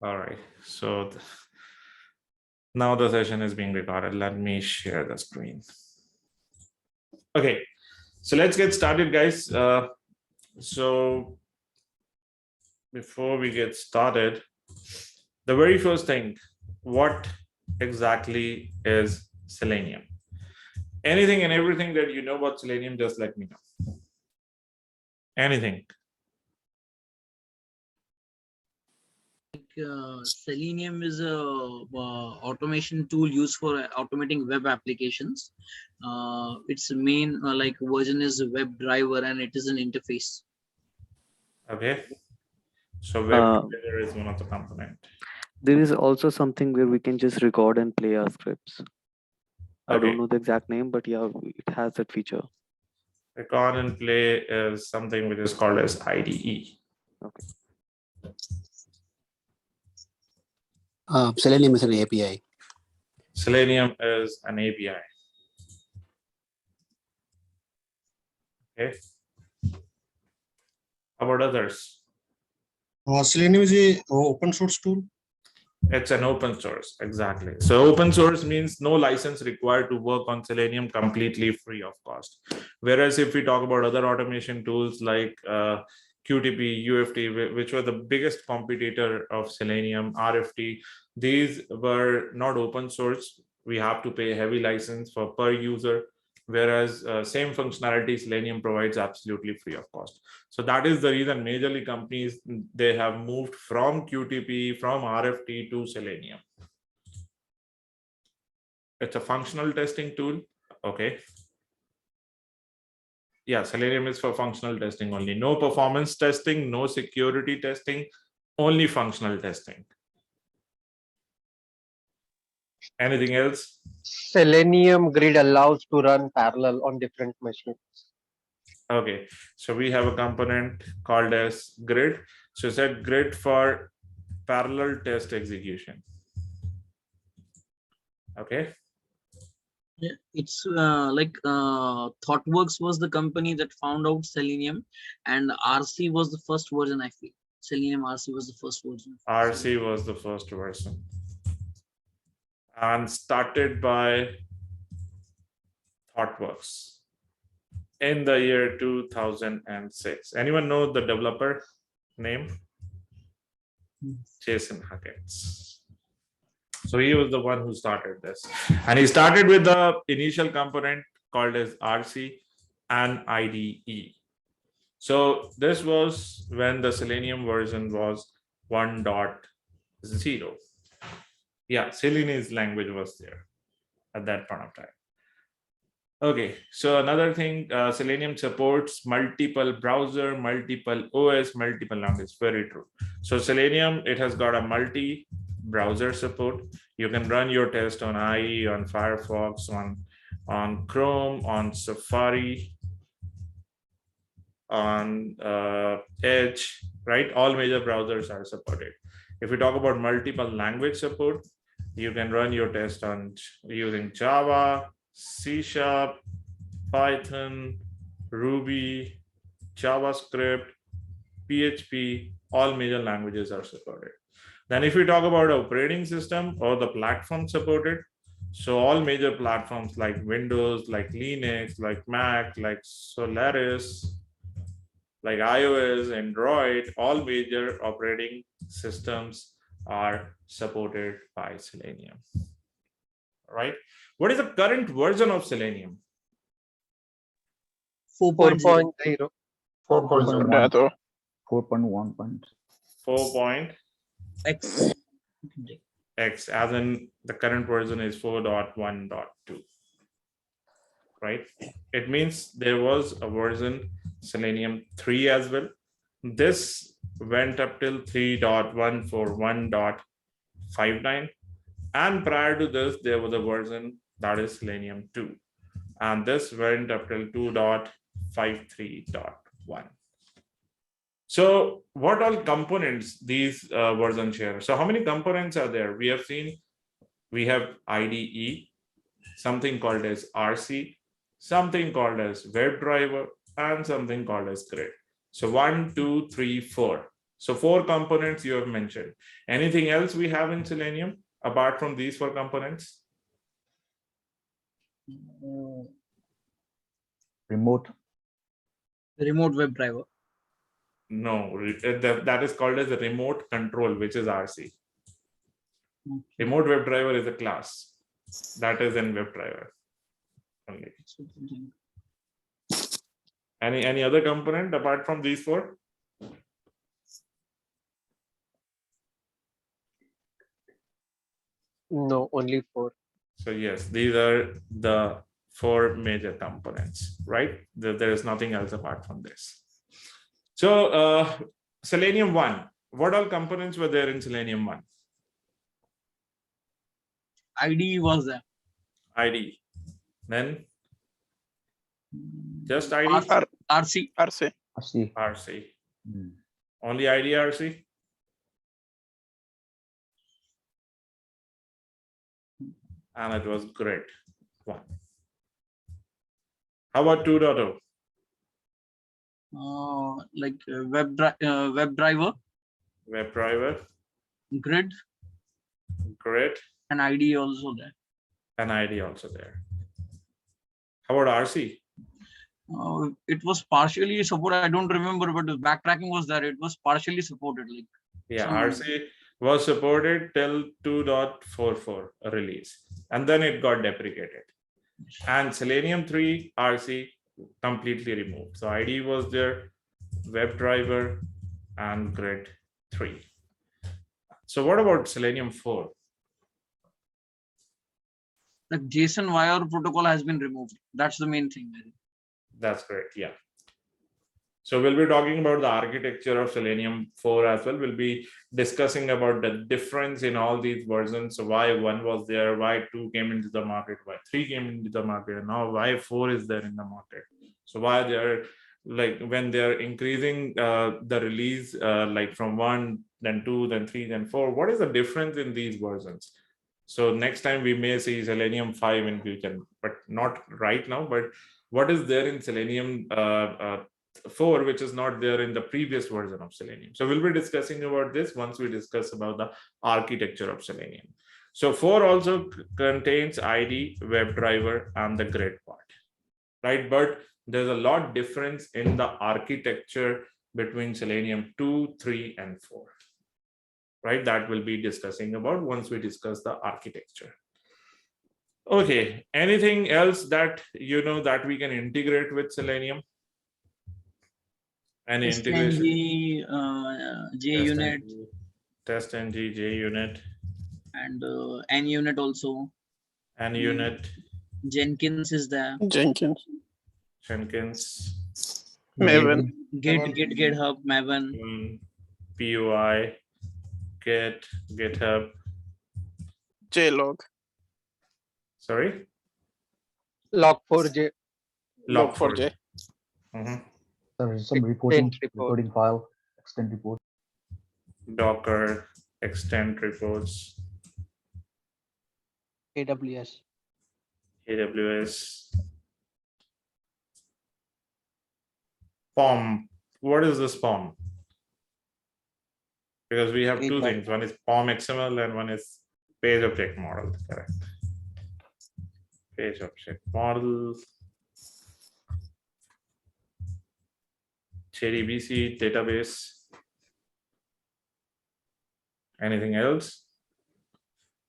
All right. So now the session is being recorded. Let me share the screen. Okay. So let's get started, guys. So before we get started, the very first thing, what exactly is Selenium? Anything and everything that you know about Selenium, just let me know. Anything. Selenium is a automation tool used for automating web applications. Its main version is WebDriver, and it is an interface. Okay. So WebDriver is one of the component. There is also something where we can just record and play our scripts. I don't know the exact name, but yeah, it has that feature. Record and play is something which is called as IDE. Okay. Selenium is an API. Selenium is an API. Okay. How about others? Selenium is a open source tool. It's an open source, exactly. So open source means no license required to work on Selenium, completely free of cost. Whereas if we talk about other automation tools like QTP, UFT, which were the biggest competitor of Selenium, RFT, these were not open source. We have to pay a heavy license for per user, whereas same functionality Selenium provides absolutely free of cost. So that is the reason majorly companies, they have moved from QTP, from RFT to Selenium. It's a functional testing tool. Okay. Yeah, Selenium is for functional testing only. No performance testing, no security testing, only functional testing. Anything else? Selenium Grid allows to run parallel on different machines. Okay, so we have a component called as grid. So set grid for parallel test execution. Okay. Yeah, it's ThoughtWorks was the company that found out Selenium, and RC was the first version. I feel Selenium RC was the first version. RC was the first version, and started by ThoughtWorks in the year 2006. Anyone know the developer name? Jason Huckins. So he was the one who started this, and he started with the initial component called as RC and IDE. So this was when the Selenium version was 1.0. Yeah, Selenium's language was there at that point of time. Okay, so another thing, Selenium supports multiple browser, multiple OS, multiple languages. Very true. So Selenium, it has got a multi-browser support. You can run your test on IE, on Firefox, on Chrome, on Safari, on Edge, right? All major browsers are supported. If we talk about multiple language support, you can run your test on using Java, C#, Python, Ruby, JavaScript, PHP, all major languages are supported. Then if we talk about operating system or the platform supported, so all major platforms like Windows, like Linux, like Mac, like Solaris, like iOS, Android, all major operating systems are supported by Selenium. Right? What is the current version of Selenium? 4.0. 4.1. 4.X. X, as in the current version is 4.1.2. Right? It means there was a version Selenium 3 as well. This went up till 3.141.59. And prior to this, there was a version that is Selenium 2. And this went up till 2.53.1. So what all components these versions share? So how many components are there? We have seen, we have IDE, something called as RC, something called as WebDriver, and something called as Grid. So 1, 2, 3, 4. So 4 components you have mentioned. Anything else we have in Selenium apart from these 4 components? Remote. Remote web driver. No, that is called as a remote control, which is RC. Remote web driver is a class that is in WebDriver only. Any other component apart from these 4? No, only 4. So yes, these are the 4 major components, right? There is nothing else apart from this. So Selenium 1, what all components were there in Selenium 1? IDE was there. ID. Then just ID? RC. RC. RC. RC. Hmm. Only ID RC? And it was Grid 1. How about 2.0? Like web driver, WebDriver, grid, and IDE also there. and ID also there. How about RC? It was partially supported. I don't remember, but the backtracking was there. It was partially supported. Like Yeah, some- RC was supported till 2.44 release, and then it got deprecated. And Selenium 3 RC completely removed. So ID was there, WebDriver, and Grid 3. So what about Selenium 4? like JSON wire protocol has been removed. That's the main thing. That's correct. Yeah. So we'll be talking about the architecture of Selenium 4 as well. We'll be discussing about the difference in all these versions. So why 1 was there, why 2 came into the market, why 3 came into the market, and now why 4 is there in the market. So why they're like when they're increasing the release like from 1, then 2, then 3, then 4, what is the difference in these versions? So next time we may see Selenium 5 in future, but not right now. But what is there in Selenium 4, which is not there in the previous version of Selenium? So we'll be discussing about this once we discuss about the architecture of Selenium. So 4 also contains ID, WebDriver, and the Grid part, right? But there's a lot difference in the architecture between Selenium 2, 3, and 4. Right, that we'll be discussing about once we discuss the architecture. Okay, anything else that you know that we can integrate with Selenium? Any integration? JUnit, TestNG, JUnit, and NUnit also. NUnit, Jenkins is there. Jenkins. Maven. GitHub, Maven. PUI, Git, GitHub. JLog. Sorry? Log4j. Log4j. There is some reporting report. file, extend report. Docker, extend reports, AWS. AWS. POM. What is this POM? Because we have 2 things. One is POM XML and one is page object model. Correct. Page object model. JDBC database. Anything else?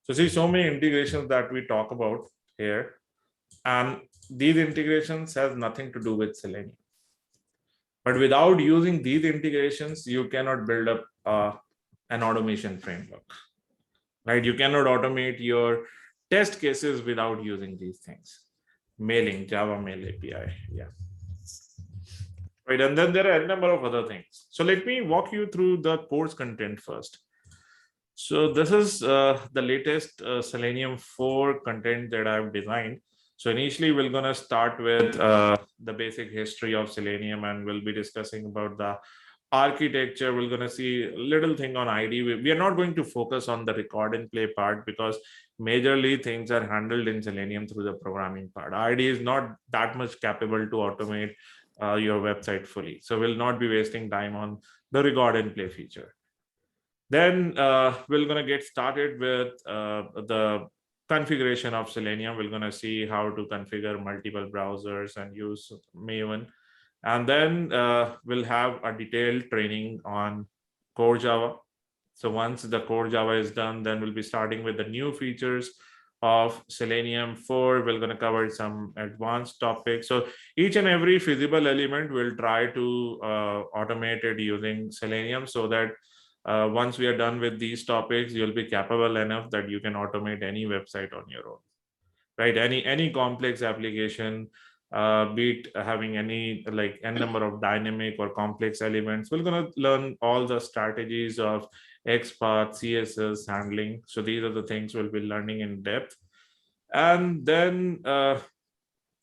So see, so many integrations that we talk about here, and these integrations has nothing to do with Selenium. But without using these integrations, you cannot build up an automation framework, right? You cannot automate your test cases without using these things. Mailing, Java Mail API, yeah. Right, and then there are a number of other things. So let me walk you through the course content first. So this is the latest Selenium 4 content that I've designed. So initially we're gonna start with the basic history of Selenium, and we'll be discussing about the architecture. We're gonna see a little thing on ID. We are not going to focus on the record and play part because majorly things are handled in Selenium through the programming part. ID is not that much capable to automate your website fully. So we'll not be wasting time on the record and play feature. Then we're going to get started with the configuration of Selenium. We're going to see how to configure multiple browsers and use Maven. And then we'll have a detailed training on core Java. So once the core Java is done, then we'll be starting with the new features of Selenium 4. We're going to cover some advanced topics. So each and every feasible element we'll try to automate it using Selenium, so that once we are done with these topics, you'll be capable enough that you can automate any website on your own, right? Any complex application, be it having any like n number of dynamic or complex elements. We're going to learn all the strategies of XPath, CSS handling. So these are the things we'll be learning in depth. And then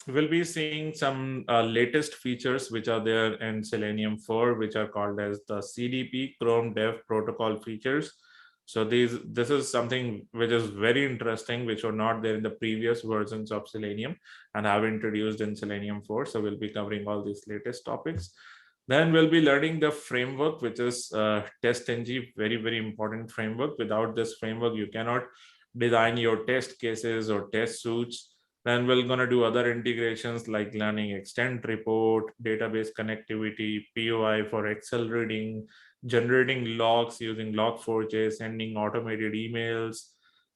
we'll be seeing some latest features which are there in Selenium 4, which are called as the CDP, Chrome Dev Protocol features. So this is something which is very interesting, which were not there in the previous versions of Selenium and have introduced in Selenium 4. So we'll be covering all these latest topics. Then we'll be learning the framework, which is TestNG, very, very important framework. Without this framework, you cannot design your test cases or test suites. Then we're going to do other integrations like learning extend report, database connectivity, POI for Excel reading, generating logs using Log4j, sending automated emails,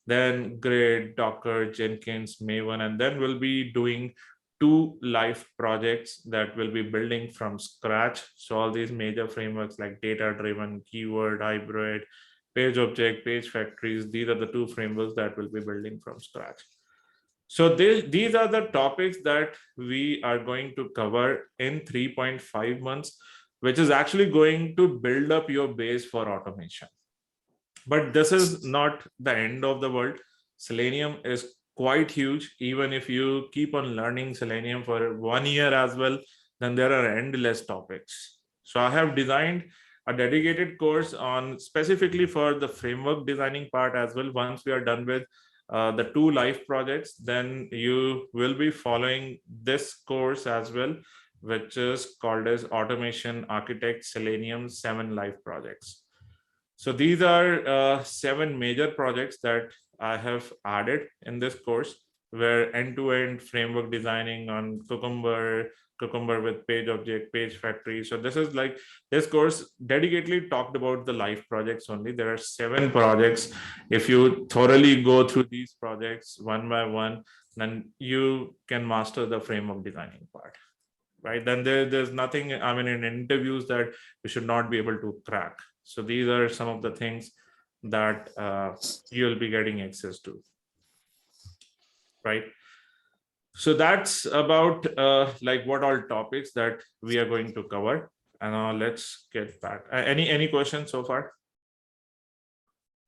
then Grid, Docker, Jenkins, Maven, and then we'll be doing 2 live projects that will be building from scratch. So all these major frameworks like data-driven, keyword, hybrid, page object, page factories, these are the 2 frameworks that will be building from scratch. So these are the topics that we are going to cover in 3.5 months, which is actually going to build up your base for automation. But this is not the end of the world. Selenium is quite huge. Even if you keep on learning Selenium for 1 year as well, then there are endless topics. So I have designed a dedicated course on specifically for the framework designing part as well. Once we are done with the 2 live projects, then you will be following this course as well, which is called as Automation Architect Selenium 7 live projects. So these are 7 major projects that I have added in this course, where end-to-end framework designing on Cucumber with page object, page factory. So this is like, this course dedicatedly talked about the live projects only. There are 7 projects. If you thoroughly go through these projects one by one, then you can master the framework designing part, right? Then there's nothing, I mean, in interviews that you should not be able to crack. So these are some of the things that you'll be getting access to, right? So that's about like what all topics that we are going to cover. And let's get back. Any questions so far?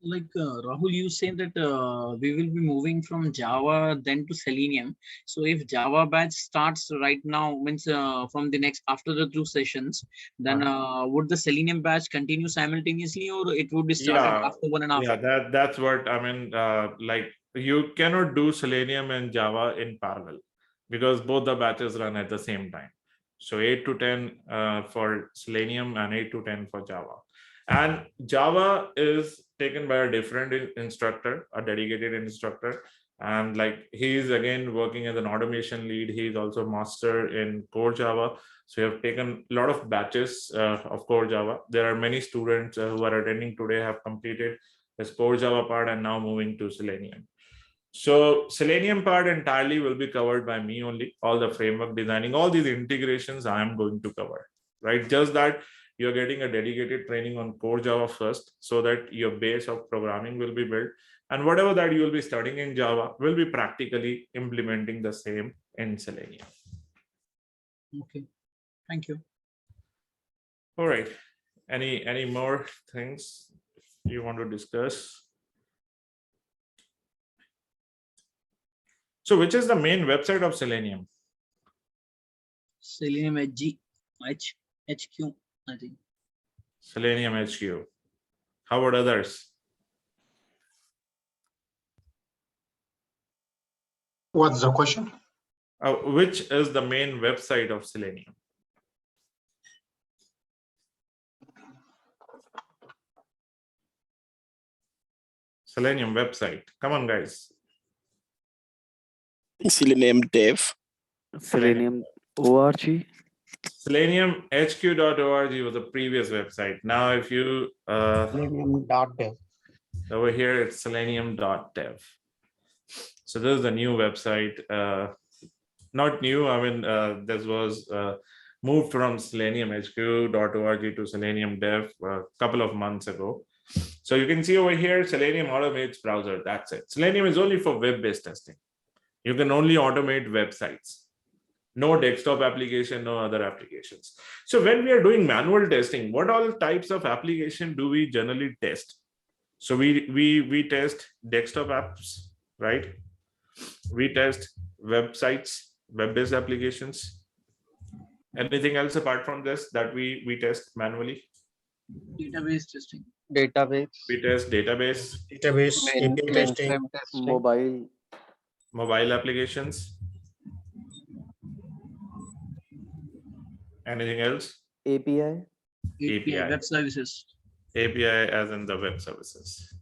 Like Rahul, you said that we will be moving from Java then to Selenium. So if Java batch starts right now, means from the next after the 2 sessions, then would the Selenium batch continue simultaneously, or it would be started after 1.5? Yeah, that's what I mean. Like you cannot do Selenium and Java in parallel because both the batches run at the same time. So 8 to 10 for Selenium and 8 to 10 for Java. And Java is taken by a different instructor, a dedicated instructor. And like he's again working as an automation lead. He's also master in core Java. So we have taken a lot of batches of core Java. There are many students who are attending today have completed this core Java part and now moving to Selenium. So Selenium part entirely will be covered by me only. All the framework designing, all these integrations I am going to cover, right? Just that you're getting a dedicated training on core Java first, so that your base of programming will be built. And whatever that you will be studying in Java will be practically implementing the same in Selenium. Okay, thank you. All right. Any more things you want to discuss? So which is the main website of Selenium? Selenium HQ, I think. Selenium HQ. How about others? What's the question? Which is the main website of Selenium? Selenium website. Come on, guys. Selenium dev. Selenium org. SeleniumHQ.org was the previous website. Now, if you Selenium.dev. over here, it's selenium.dev. So this is the new website. Not new. I mean, this was moved from seleniumhq.org to Selenium dev a couple of months ago. So you can see over here, Selenium automates browser. That's it. Selenium is only for web-based testing. You can only automate websites. No desktop application, no other applications. So when we are doing manual testing, what all types of application do we generally test? So we test desktop apps, right? We test websites, web-based applications. Anything else apart from this that we test manually? Database testing. Database. We test database, Database, API testing, Mainframe testing. Mobile applications. Anything else? API. API, web services. API as in the web services.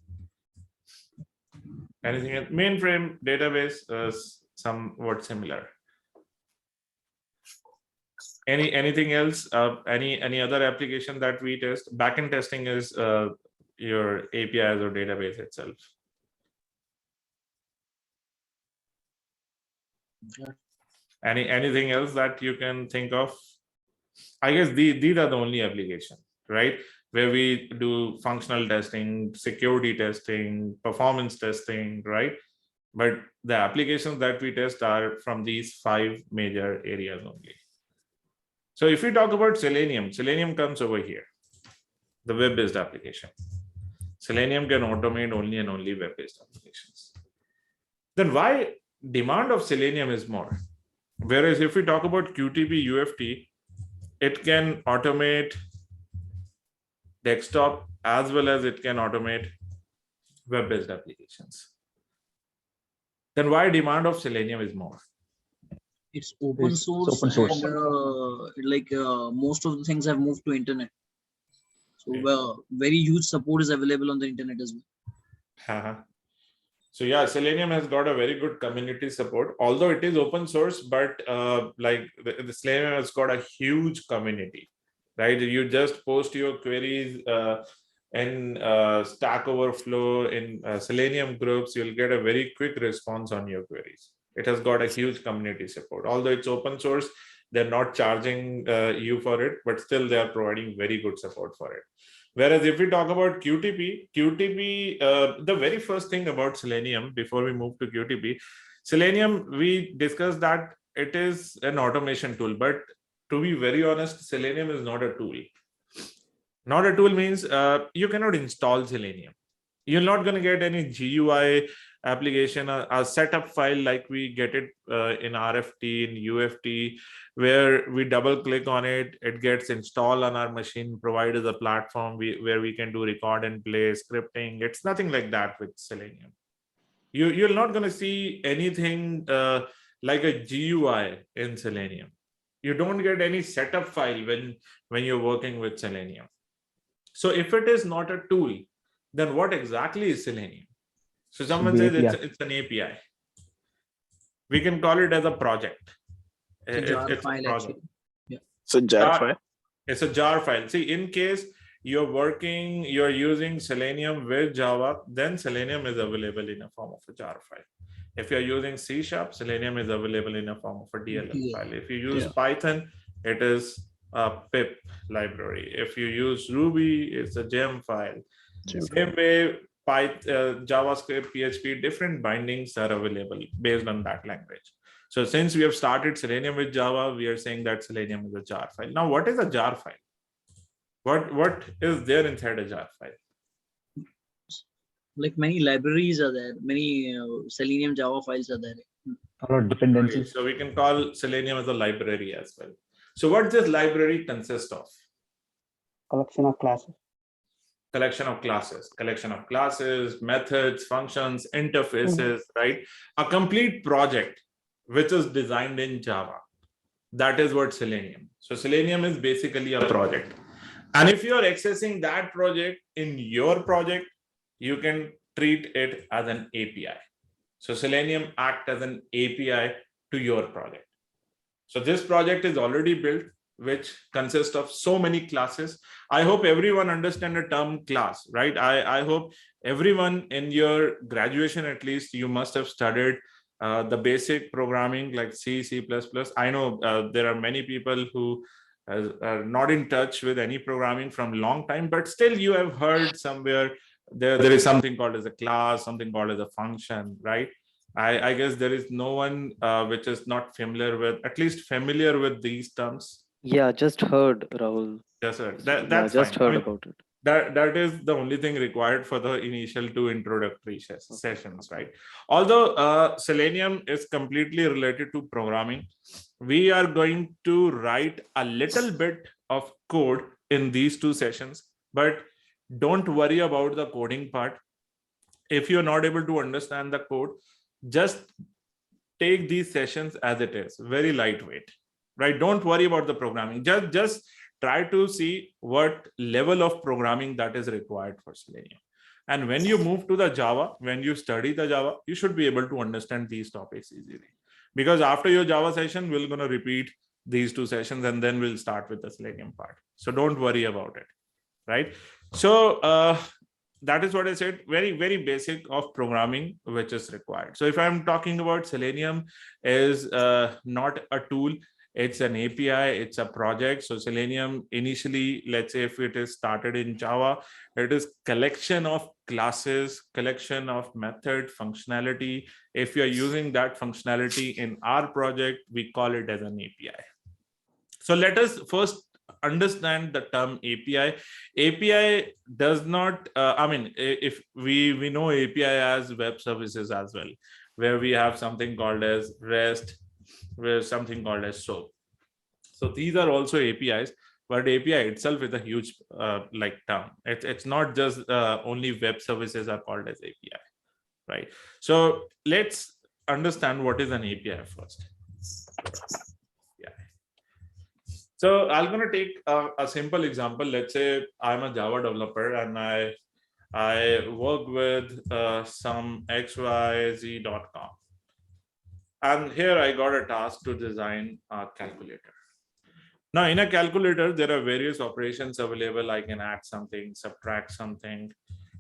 Anything else? Mainframe database is somewhat similar. Anything else? Any other application that we test? Backend testing is your APIs or database itself. Anything else that you can think of? I guess these are the only applications, right? Where we do functional testing, security testing, performance testing, right? But the applications that we test are from these 5 major areas only. So if we talk about Selenium, Selenium comes over here, the web-based application. Selenium can automate only and only web-based applications. Then why demand of Selenium is more? Whereas if we talk about QTP UFT, it can automate desktop as well as it can automate web-based applications. Then why demand of Selenium is more? It's open It's source, open source. and most of the things have moved to internet. So very huge support is available on the internet as well. So yeah, Selenium has got a very good community support, although it is open source, but like the Selenium has got a huge community, right? You just post your queries in Stack Overflow, in Selenium groups, you'll get a very quick response on your queries. It has got a huge community support. Although it's open source, they're not charging you for it, but still they are providing very good support for it. Whereas if we talk about QTP, the very first thing about Selenium, before we move to QTP, Selenium, we discussed that it is an automation tool, but to be very honest, Selenium is not a tool. Not a tool means you cannot install Selenium. You're not going to get any GUI application, a setup file like we get it in RFT, in UFT, where we double click on it, it gets installed on our machine, provided a platform where we can do record and play scripting. It's nothing like that with Selenium. You're not going to see anything like a GUI in Selenium. You don't get any setup file when you're working with Selenium. So if it is not a tool, then what exactly is Selenium? So someone says it's an API. We can call it as a project. It's a file actually. Yeah. It's a jar file. It's a jar file. See, in case you're using Selenium with Java, then Selenium is available in a form of a jar file. If you're using C#, Selenium is available in a form of a DLL file. If you use Python, it is a pip library. If you use Ruby, it's a gem file. Same way, JavaScript, PHP, different bindings are available based on that language. So since we have started Selenium with Java, we are saying that Selenium is a jar file. Now, what is a jar file? What is there inside a jar file? Like many libraries are there, many Selenium Java files are there. A lot of dependencies. So we can call Selenium as a library as well. So what does this library consist of? Collection of classes. Collection of classes, methods, functions, interfaces, right? A complete project which is designed in Java. That is what Selenium. So Selenium is basically a project. And if you are accessing that project in your project, you can treat it as an API. So Selenium act as an API to your project. So this project is already built, which consists of so many classes. I hope everyone understand the term class, right? I hope everyone in your graduation, at least, you must have studied the basic programming like C, C++. I know there are many people who are not in touch with any programming from long time, but still you have heard somewhere there is something called as a class, something called as a function, right? I guess there is no one which is not familiar with, at least familiar with these terms. Yeah, just heard, Rahul. Yes, sir. Yeah, That's just fine. heard about it. That is the only thing required for the initial 2 introductory sessions, right? Although Selenium is completely related to programming, we are going to write a little bit of code in these 2 sessions, but don't worry about the coding part. If you're not able to understand the code, just take these sessions as it is, very lightweight, right? Don't worry about the programming. Just try to see what level of programming that is required for Selenium. And when you move to the Java, when you study the Java, you should be able to understand these topics easily. Because after your Java session, we're going to repeat these 2 sessions and then we'll start with the Selenium part. So don't worry about it, right? So that is what I said, very, very basic of programming, which is required. So if I'm talking about Selenium is not a tool, it's an API, it's a project. So Selenium initially, let's say if it is started in Java, it is collection of classes, collection of method functionality. If you're using that functionality in our project, we call it as an API. So let us first understand the term API. API does not, I mean, if we know API as web services as well, where we have something called as REST, where something called as SOAP. So these are also APIs, but API itself is a huge like term. It's not just only web services are called as API, right? So let's understand what is an API first. So I'm going to take a simple example. Let's say I'm a Java developer and I work with some xyz.com. And here I got a task to design a calculator. Now in a calculator, there are various operations available. I can add something, subtract something,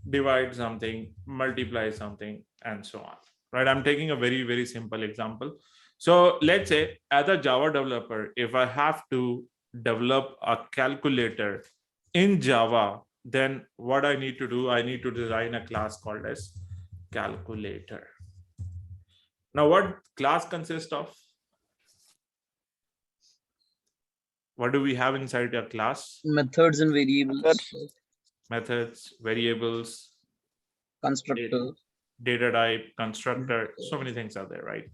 divide something, multiply something, and so on, right? I'm taking a very, very simple example. So let's say as a Java developer, if I have to develop a calculator in Java, then what I need to do, I need to design a class called as calculator. Now, what class consists of? What do we have inside a class? Methods and variables, Methods, variables, constructor. data type, constructor, so many things are there, right?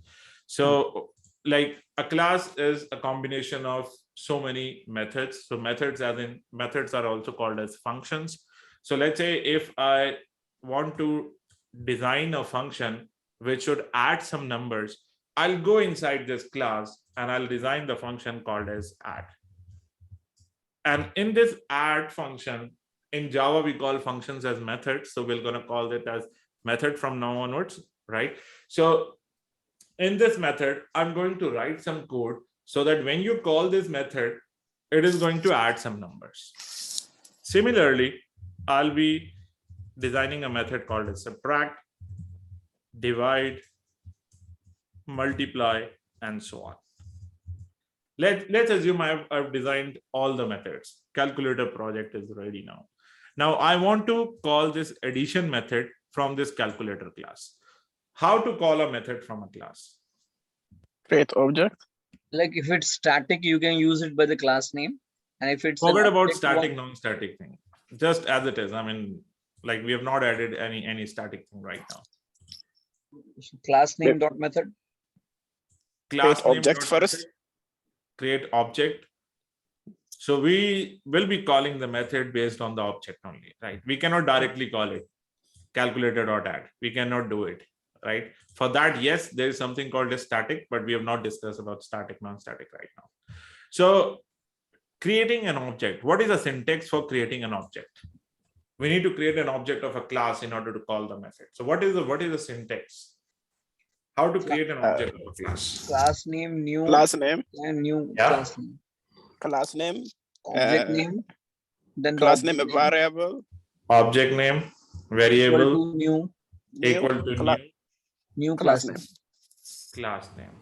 So like a class is a combination of so many methods. So methods as in methods are also called as functions. So let's say if I want to design a function which should add some numbers, I'll go inside this class and I'll design the function called as add. And in this add function, in Java, we call functions as methods. So we're going to call it as method from now onwards, right? So in this method, I'm going to write some code so that when you call this method, it is going to add some numbers. Similarly, I'll be designing a method called as subtract, divide, multiply, and so on. Let's assume I've designed all the methods. Calculator project is ready now. Now I want to call this addition method from this calculator class. How to call a method from a class? Create object. Like if it's static, you can use it by the class name. And if it's Forget about static, non-static thing. Just as it is. I mean, like we have not added any static thing right now. Class name dot method. Class Create name object dot first. method. Create object. So we will be calling the method based on the object only, right? We cannot directly call it calculator.add. We cannot do it, right? For that, yes, there is something called a static, but we have not discussed about static, non-static right now. So creating an object, what is the syntax for creating an object? we need to create an object of a class in order to call the method. So what is the syntax? How to create an object of a class? Class name, new Class name, and new Yeah. class name. class name, Object name, then the class name, object a variable, Object name, equal variable, to new equal to cla- new class class name. name. class name.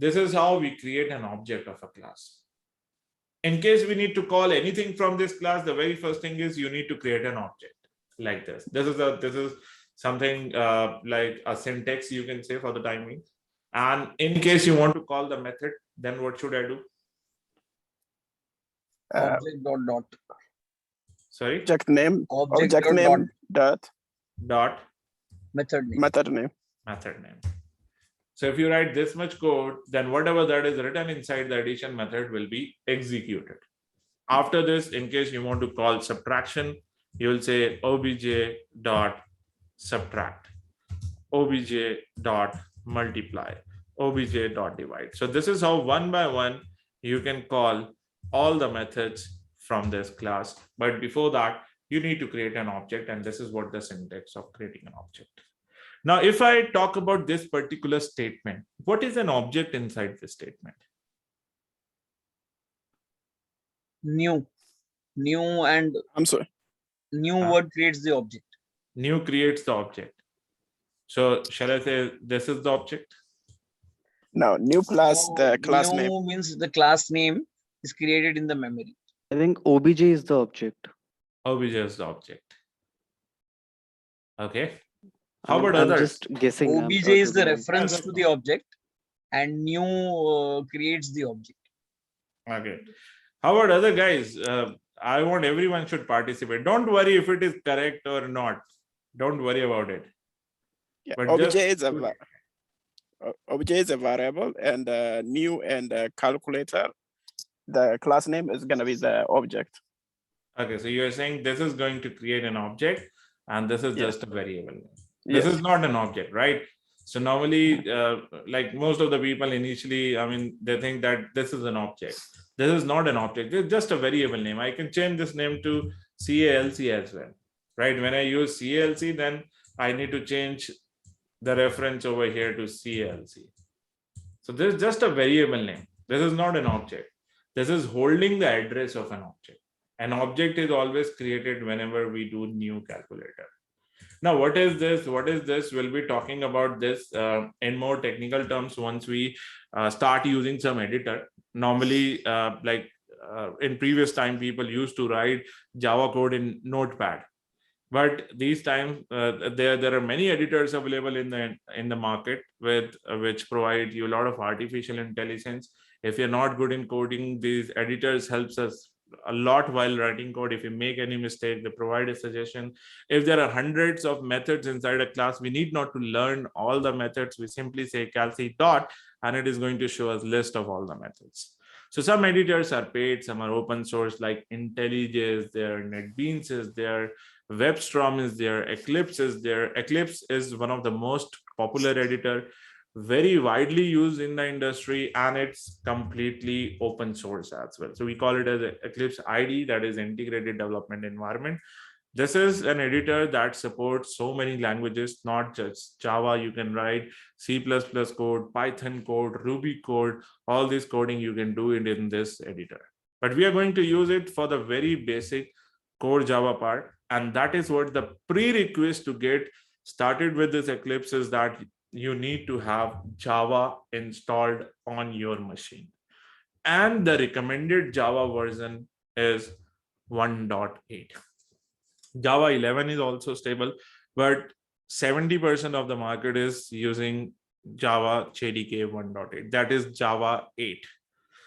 This is how we create an object of a class. In case we need to call anything from this class, the very first thing is you need to create an object like this. This is something like a syntax, you can say, for the time being. And in case you want to call the method, then what should I do? Object dot dot. Sorry, Object name, Object object dot name dot dot method name. method name. method name. So if you write this much code, then whatever that is written inside the addition method will be executed. After this, in case you want to call subtraction, you will say obj dot subtract, obj dot multiply, obj dot divide. So this is how one by one you can call all the methods from this class. But before that, you need to create an object, and this is what the syntax of creating an object. Now, if I talk about this particular statement, what is an object inside this statement? New and I'm sorry. new word creates the object. New creates the object. So shall I say this is the object? No, new plus So the class new name. means the class name is created in the memory. I think obj is the object. Obj is the object. Okay. I How mean, about I'm others? just guessing. Obj is the totally- reference to the object, and new creates the object. Okay. How about other guys? I want everyone should participate. Don't worry if it is correct or not. Don't worry about it. Yeah, But obj just- is a obj is a variable, and new and calculator. The class name is gonna be the object. Okay, so you're saying this is going to create an object, and this is Yes. just a variable. This Yes. is not an object, right? So normally, like most of the people initially, I mean, they think that this is an object. This is not an object. It's just a variable name. I can change this name to CALC as well, right? When I use CALC, then I need to change the reference over here to CALC. So this is just a variable name. This is not an object. This is holding the address of an object. An object is always created whenever we do new calculator. Now, what is this? What is this? We'll be talking about this in more technical terms once we start using some editor. Normally, in previous time, people used to write Java code in Notepad. But these times, there are many editors available in the market with which provide you a lot of artificial intelligence. If you're not good in coding, these editors helps us a lot while writing code. If you make any mistake, they provide a suggestion. If there are hundreds of methods inside a class, we need not to learn all the methods. We simply say calc dot, and it is going to show us list of all the methods. So some editors are paid, some are open source, like IntelliJ is there, NetBeans is there, WebStorm is there, Eclipse is there. Eclipse is one of the most popular editor, very widely used in the industry, and it's completely open source as well. So we call it as Eclipse ID, that is integrated development environment. This is an editor that supports so many languages, not just Java. You can write C++ code, Python code, Ruby code, all this coding you can do it in this editor. But we are going to use it for the very basic core Java part. And that is what the prerequisite to get started with this Eclipse is, that you need to have Java installed on your machine. And the recommended Java version is 1.8. Java 11 is also stable, but 70% of the market is using Java Jdk 1.8. That is Java 8.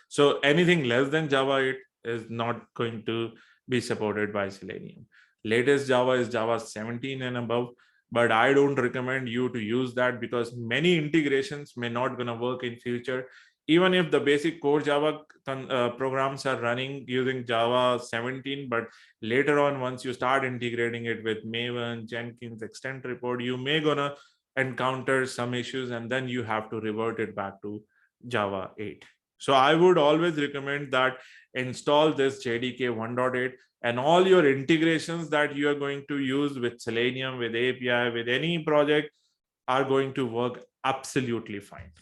So anything less than Java 8 is not going to be supported by Selenium. Latest Java is Java 17 and above, but I don't recommend you to use that because many integrations may not gonna work in future. Even if the basic core Java programs are running using Java 17, but later on, once you start integrating it with Maven, Jenkins, Extent Report, you may gonna encounter some issues, and then you have to revert it back to Java 8. So I would always recommend that install this JDK 1.8, and all your integrations that you are going to use with Selenium, with API, with any project are going to work absolutely fine,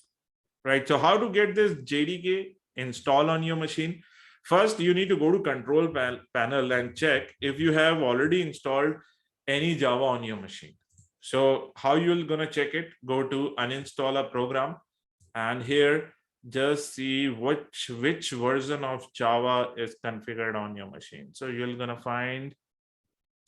right? So how to get this JDK install on your machine? First, you need to go to control panel and check if you have already installed any Java on your machine. So how you're gonna check it? Go to uninstall a program, and here just see which version of Java is configured on your machine. So you're gonna find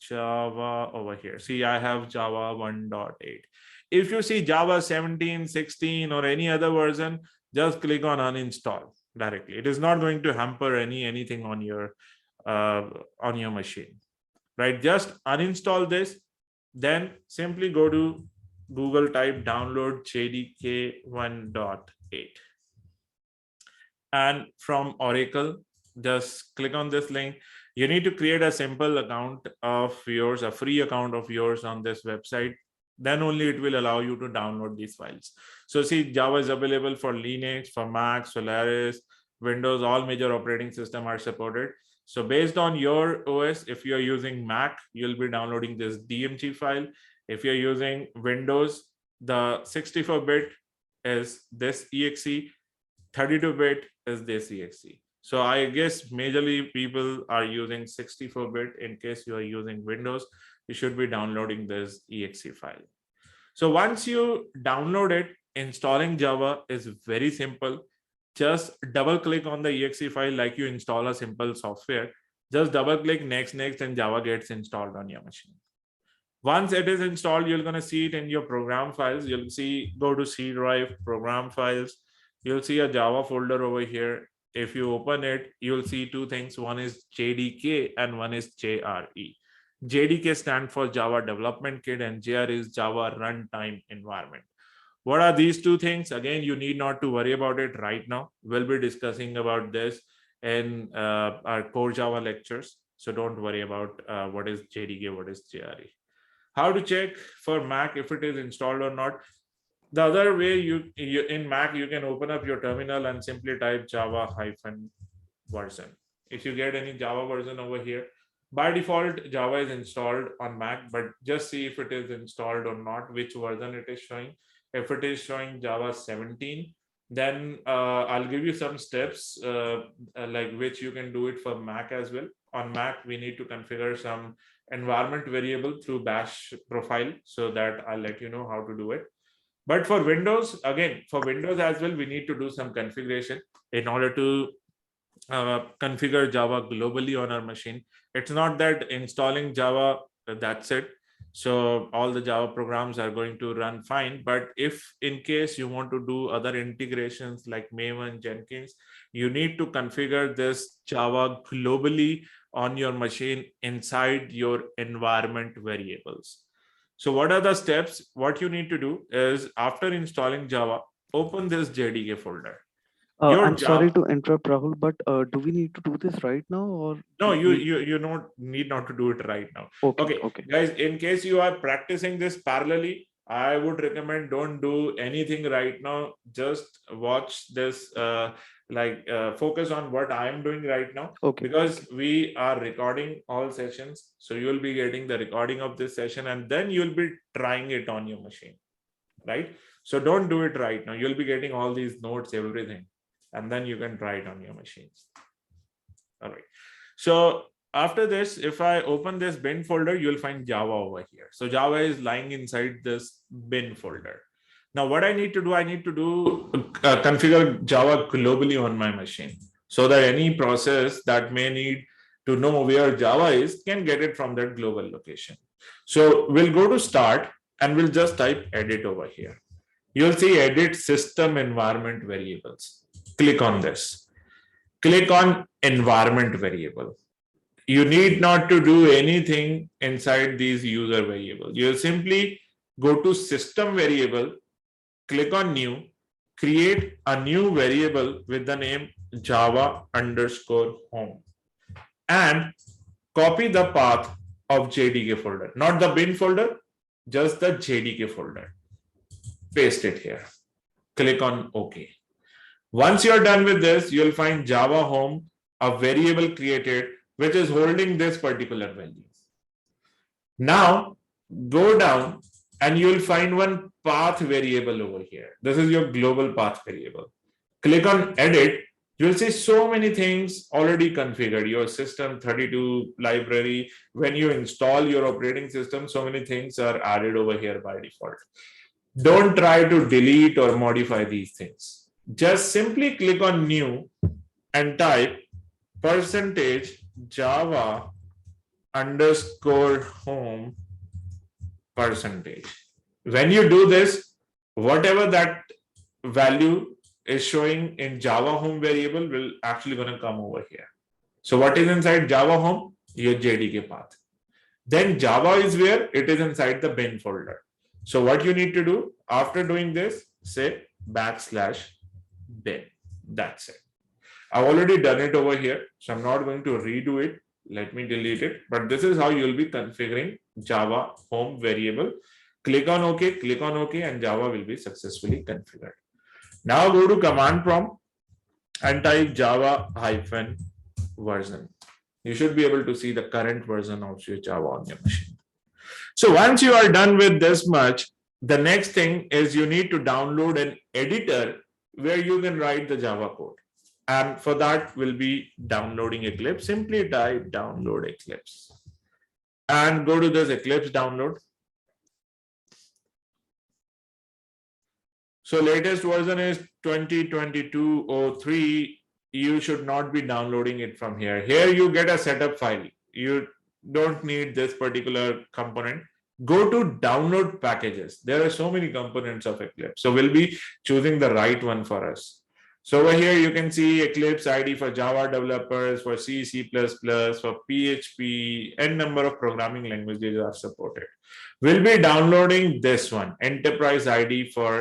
Java over here. See, I have Java 1.8. If you see Java 17, 16, or any other version, just click on uninstall directly. It is not going to hamper anything on your machine, right? Just uninstall this, then simply go to Google, type download JDK 1.8, and from Oracle, just click on this link. You need to create a simple account of yours, a free account of yours on this website. Then only it will allow you to download these files. So see, Java is available for Linux, for Mac, Solaris, Windows. All major operating systems are supported. So based on your OS, if you're using Mac, you'll be downloading this DMG file. If you're using Windows, the 64-bit is this exe, 32-bit is this exe. So I guess majorly people are using 64-bit. In case you are using Windows, you should be downloading this exe file. So once you download it, installing Java is very simple. Just double click on the exe file like you install a simple software. Just double click next, and Java gets installed on your machine. Once it is installed, you're going to see it in your program files. You'll see, go to C drive, program files. You'll see a Java folder over here. If you open it, you'll see two things. One is JDK and one is JRE. JDK stands for Java Development Kit, and JRE is Java Runtime Environment. What are these two things? Again, you need not to worry about it right now. We'll be discussing about this in our core Java lectures. So don't worry about what is JDK, what is JRE. How to check for Mac if it is installed or not? The other way, you in Mac, you can open up your terminal and simply type Java-version. If you get any Java version over here, by default, Java is installed on Mac, but just see if it is installed or not, which version it is showing. If it is showing Java 17, then I'll give you some steps like which you can do it for Mac as well. On Mac, we need to configure some environment variable through bash profile, so that I'll let you know how to do it. But for Windows, again, for Windows as well, we need to do some configuration in order to configure Java globally on our machine. It's not that installing Java, that's it. So all the Java programs are going to run fine. But if in case you want to do other integrations like Maven, Jenkins, you need to configure this Java globally on your machine inside your environment variables. So what are the steps? What you need to do is, after installing Java, open this JDK folder. I'm sorry to interrupt, Rahul, but do we need to do this right now, or no? You don't need not to do it right now. Okay, guys. In case you are practicing this parallelly, I would recommend don't do anything right now. Just watch this. Focus on what I am doing right now. Because we are recording all sessions, so you'll be getting the recording of this session, and then you'll be trying it on your machine, right? So don't do it right now. You'll be getting all these notes, everything, and then you can try it on your machines. All right. So after this, if I open this bin folder, you'll find Java over here. So Java is lying inside this bin folder. Now, what I need to do, configure Java globally on my machine, so that any process that may need to know where Java is can get it from that global location. So we'll go to start and we'll just type edit over here. You'll see edit system environment variables. Click on this. Click on environment variable. You need not to do anything inside these user variables. You'll simply go to system variable, click on new, create a new variable with the name Java_home, and copy the path of JDK folder, not the bin folder, just the JDK folder. Paste it here. Click on OK. Once you're done with this, you'll find Java home, a variable created, which is holding this particular value. Now go down and you'll find one path variable over here. This is your global path variable. Click on edit. You'll see so many things already configured. Your system 32 library. When you install your operating system, so many things are added over here by default. Don't try to delete or modify these things. Just simply click on new and type %Java _ home %. When you do this, whatever that value is showing in Java home variable will actually going to come over here. So what is inside Java home? Your JDK path. Then Java is where it is inside the bin folder. So what you need to do after doing this, say /bin. That's it. I've already done it over here, so I'm not going to redo it. Let me delete it. But this is how you'll be configuring Java home variable. Click on OK, and Java will be successfully configured. Now go to command prompt and type Java -version. You should be able to see the current version of your Java on your machine. So once you are done with this much, the next thing is you need to download an editor where you can write the Java code. And for that, we'll be downloading Eclipse. Simply type download Eclipse and go to this Eclipse download. So latest version is 2022-03. You should not be downloading it from here. Here you get a setup file. You don't need this particular component. Go to download packages. There are so many components of Eclipse. So we'll be choosing the right one for us. So over here, you can see Eclipse ID for Java developers, for C, C++, for PHP, n number of programming languages are supported. We'll be downloading this one, Enterprise ID for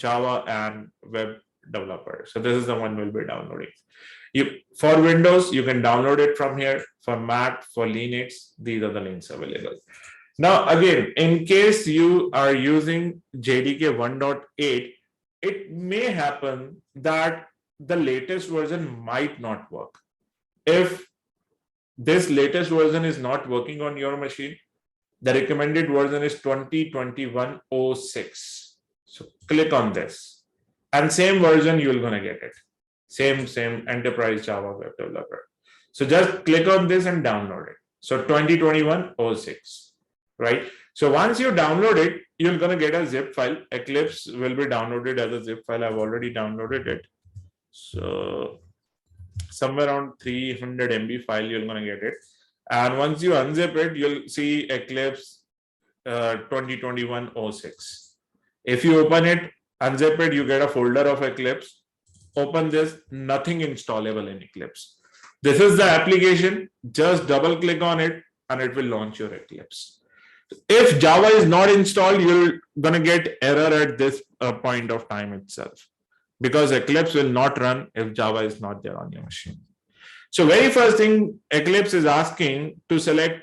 Java and web developers. So this is the one we'll be downloading. For Windows, you can download it from here. For Mac, for Linux, these are the links available. Now, again, in case you are using JDK 1.8, it may happen that the latest version might not work. If this latest version is not working on your machine, the recommended version is 2021-06. So click on this and same version, you're going to get it. Same enterprise Java web developer. So just click on this and download it. So 2021-06, right? So once you download it, you're going to get a zip file. Eclipse will be downloaded as a zip file. I've already downloaded it. So somewhere around 300 MB file, you're going to get it. And once you unzip it, you'll see Eclipse 2021-06. If you open it, unzip it, you get a folder of Eclipse. Open this, nothing installable in Eclipse. This is the application. Just double click on it and it will launch your Eclipse. If Java is not installed, you're going to get error at this point of time itself, because Eclipse will not run if Java is not there on your machine. So very first thing, Eclipse is asking to select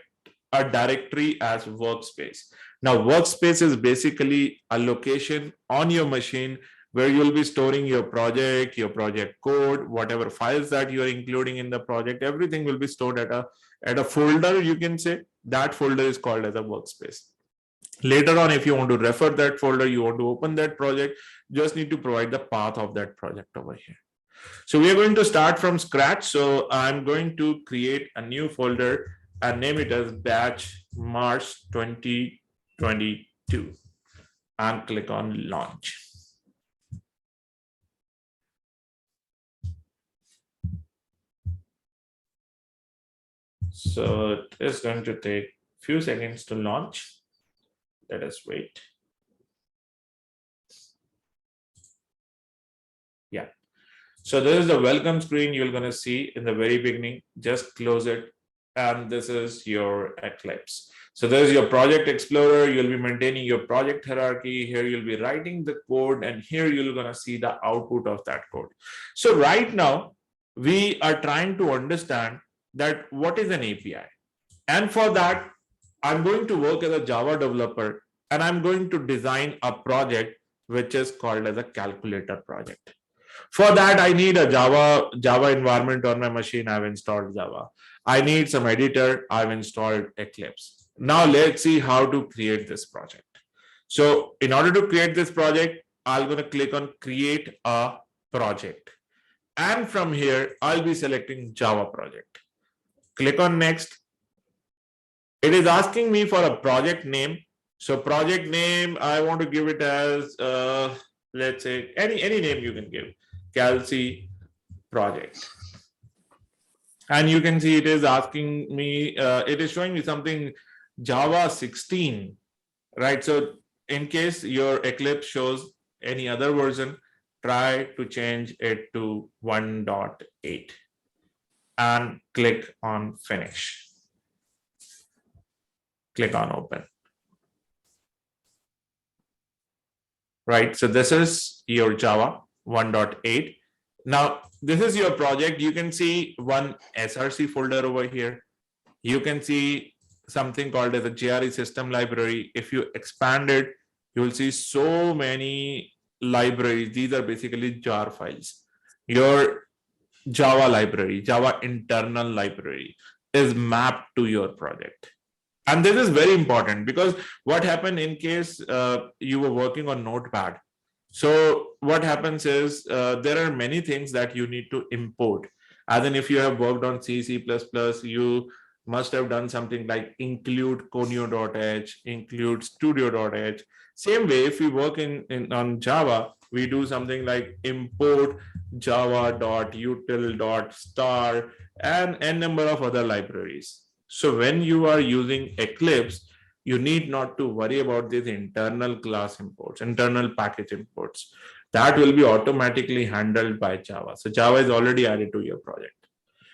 a directory as workspace. Now, workspace is basically a location on your machine where you'll be storing your project code, whatever files that you're including in the project, everything will be stored at a folder, you can say. That folder is called as a workspace. Later on, if you want to refer that folder, you want to open that project, just need to provide the path of that project over here. So we are going to start from scratch. So I'm going to create a new folder and name it as batch March 2022 and click on launch. So it is going to take a few seconds to launch. Let us wait. Yeah. So this is the welcome screen you're going to see in the very beginning. Just close it. And this is your Eclipse. So there's your project explorer. You'll be maintaining your project hierarchy. Here you'll be writing the code, and here you're going to see the output of that code. So right now, we are trying to understand that what is an API. And for that, I'm going to work as a Java developer, and I'm going to design a project which is called as a calculator project. For that, I need a Java environment on my machine. I've installed Java. I need some editor. I've installed Eclipse. Now let's see how to create this project. So in order to create this project, I'm going to click on create a project. And from here, I'll be selecting Java project. Click on next. It is asking me for a project name. So project name, I want to give it as, let's say any name you can give. Calci project. And you can see it is asking me, it is showing me something Java 16, right? So in case your Eclipse shows any other version, try to change it to 1.8 and click on finish. Click on open. Right, so this is your Java 1.8. Now, this is your project. You can see one SRC folder over here. You can see something called as a JRE system library. If you expand it, you will see so many libraries. These are basically jar files. Your Java library, Java internal library is mapped to your project. And this is very important because what happened in case you were working on Notepad. So what happens is there are many things that you need to import. As in if you have worked on C, C++, you must have done something like include conio.h, include studio.h. Same way, if we work on Java, we do something like import java.util.star and n number of other libraries. So when you are using Eclipse, you need not to worry about these internal class imports, internal package imports. That will be automatically handled by Java. So Java is already added to your project.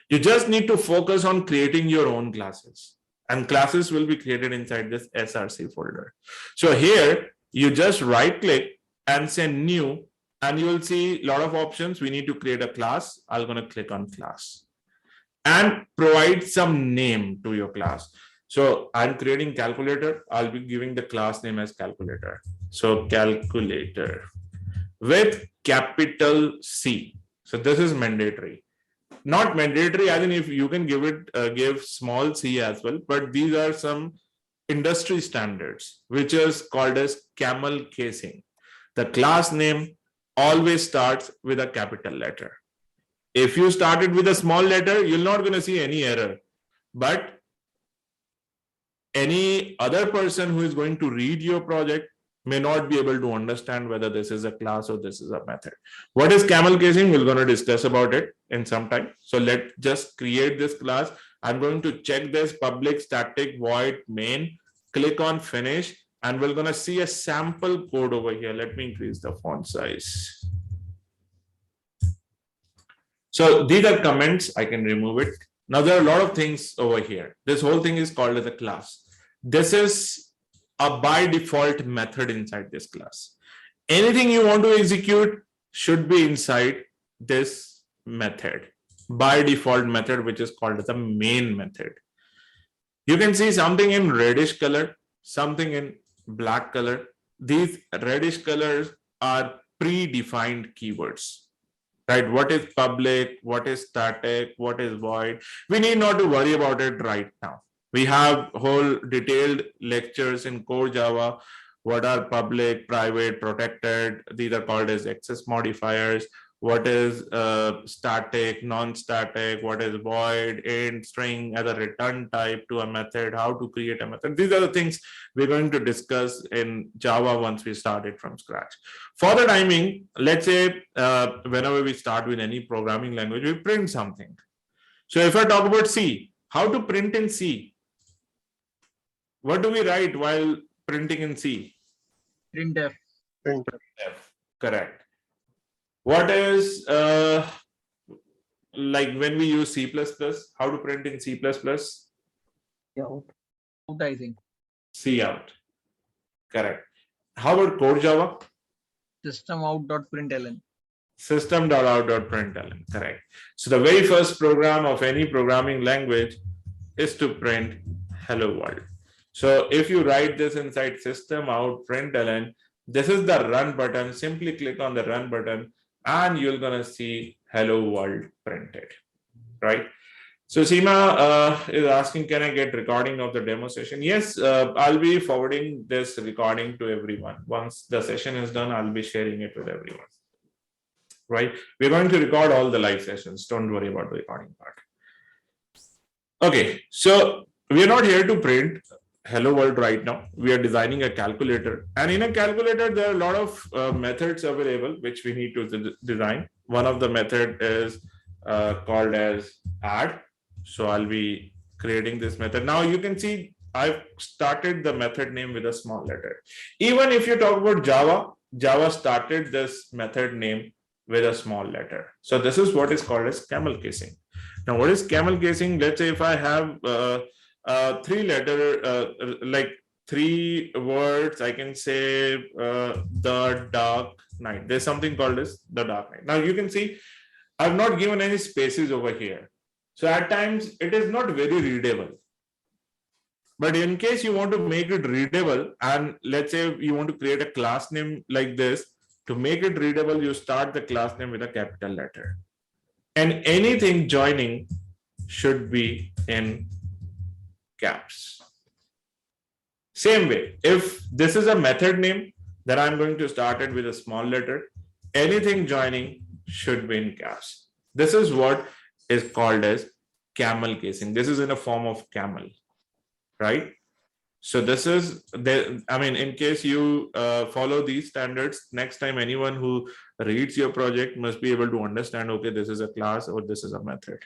You just need to focus on creating your own classes, and classes will be created inside this SRC folder. So here you just right click and say new, and you will see a lot of options. We need to create a class. I'm going to click on class and provide some name to your class. So I'm creating calculator. I'll be giving the class name as calculator. So calculator with capital C. So this is mandatory. Not mandatory as in if you can give it, give small c as well, but these are some industry standards, which is called as Camel Casing. The class name always starts with a capital letter. If you started with a small letter, you're not going to see any error. But any other person who is going to read your project may not be able to understand whether this is a class or this is a method. What is camel casing? We're going to discuss about it in some time. So let's just create this class. I'm going to check this public static void main, click on finish, and we're going to see a sample code over here. Let me increase the font size. So these are comments. I can remove it. Now there are a lot of things over here. This whole thing is called as a class. This is a by default method inside this class. Anything you want to execute should be inside this method, by default method, which is called as the main method. You can see something in reddish color, something in black color. These reddish colors are predefined keywords, right? What is public, what is static, what is void? We need not to worry about it right now. We have whole detailed lectures in core Java. What are public, private, protected? These are called as access modifiers. What is static, non-static? What is void, int, string as a return type to a method? How to create a method? These are the things we're going to discuss in Java once we start it from scratch. For the timing, let's say whenever we start with any programming language, we print something. So if I talk about C, how to print in C? What do we write while printing in C? Printf. Printf, correct. What is like when we use C++, how to print in C++? Out, I think. C out, correct. How about core Java? Systemout.println. System.out.println, correct. So the very first program of any programming language is to print hello world. So if you write this inside system out println, this is the run button. Simply click on the run button and you're gonna see hello world printed, right? So Seema is asking, can I get recording of the demo session? Yes, I'll be forwarding this recording to everyone. Once the session is done, I'll be sharing it with everyone, right? We're going to record all the live sessions. Don't worry about the recording part. Okay, so we're not here to print hello world right now. We are designing a calculator, and in a calculator there are a lot of methods available which we need to design. One of the method is called as add. So I'll be creating this method. Now you can see I've started the method name with a small letter. Even if you talk about Java started this method name with a small letter. So this is what is called as camel casing. Now, what is camel casing? Let's say if I have 3-letter, like 3 words, I can say the dark night. There's something called as the dark night. Now you can see I've not given any spaces over here. So at times it is not very readable. But in case you want to make it readable, and let's say you want to create a class name like this, to make it readable, you start the class name with a capital letter. And anything joining should be in caps. Same way, if this is a method name, then I'm going to start it with a small letter. Anything joining should be in caps. This is what is called as camel casing. This is in a form of camel, right? So this is in case you follow these standards, next time anyone who reads your project must be able to understand, okay, this is a class or this is a method.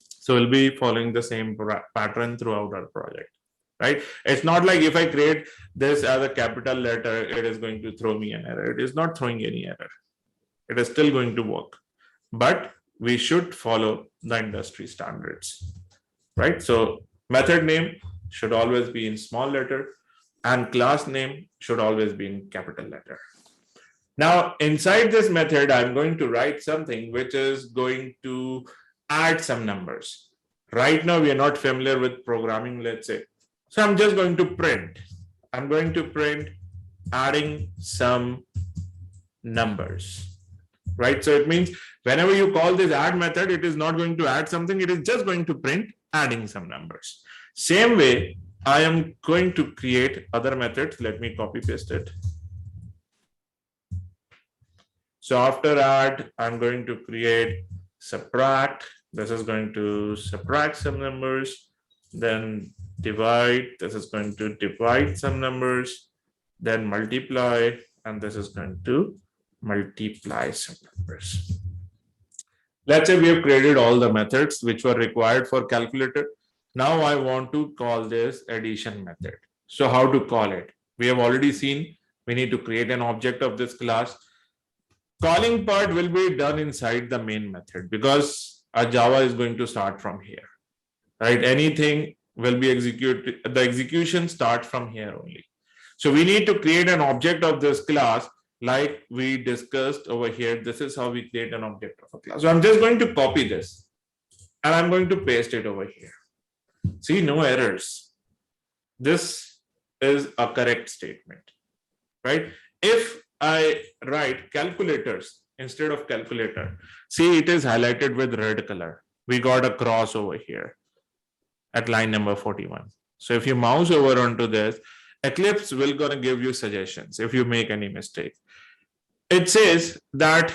So we'll be following the same pattern throughout our project, right? It's not like if I create this as a capital letter, it is going to throw me an error. It is not throwing any error. It is still going to work, but we should follow the industry standards, right? So method name should always be in small letter and class name should always be in capital letter. Now, inside this method, I'm going to write something which is going to add some numbers. Right now, we are not familiar with programming, let's say. So I'm just going to print. I'm going to print adding some numbers, right? So it means whenever you call this add method, it is not going to add something. It is just going to print adding some numbers. Same way, I am going to create other methods. Let me copy paste it. So after add, I'm going to create subtract. This is going to subtract some numbers. Then divide. This is going to divide some numbers. Then multiply. And this is going to multiply some numbers. Let's say we have created all the methods which were required for calculator. Now I want to call this addition method. So how to call it? We have already seen we need to create an object of this class. Calling part will be done inside the main method because our Java is going to start from here, right? Anything will be executed. The execution starts from here only. So we need to create an object of this class like we discussed over here. This is how we create an object of a class. So I'm just going to copy this and I'm going to paste it over here. See, no errors. This is a correct statement, right? If I write calculators instead of calculator, see, it is highlighted with red color. We got a cross over here at line number 41. So if you mouse over onto this, Eclipse will gonna give you suggestions if you make any mistake. It says that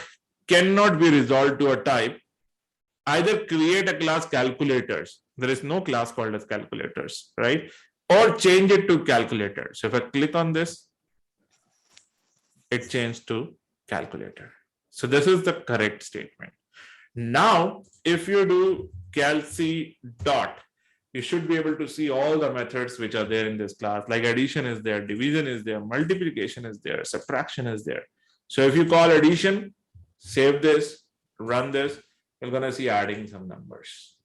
cannot be resolved to a type. Either create a class calculators. There is no class called as calculators, right? Or change it to calculator. So if I click on this, it changed to calculator. So this is the correct statement. Now, if you do calc dot, you should be able to see all the methods which are there in this class, like addition is there, division is there, multiplication is there, subtraction is there. So if you call addition, save this, run this, you're gonna see adding some numbers.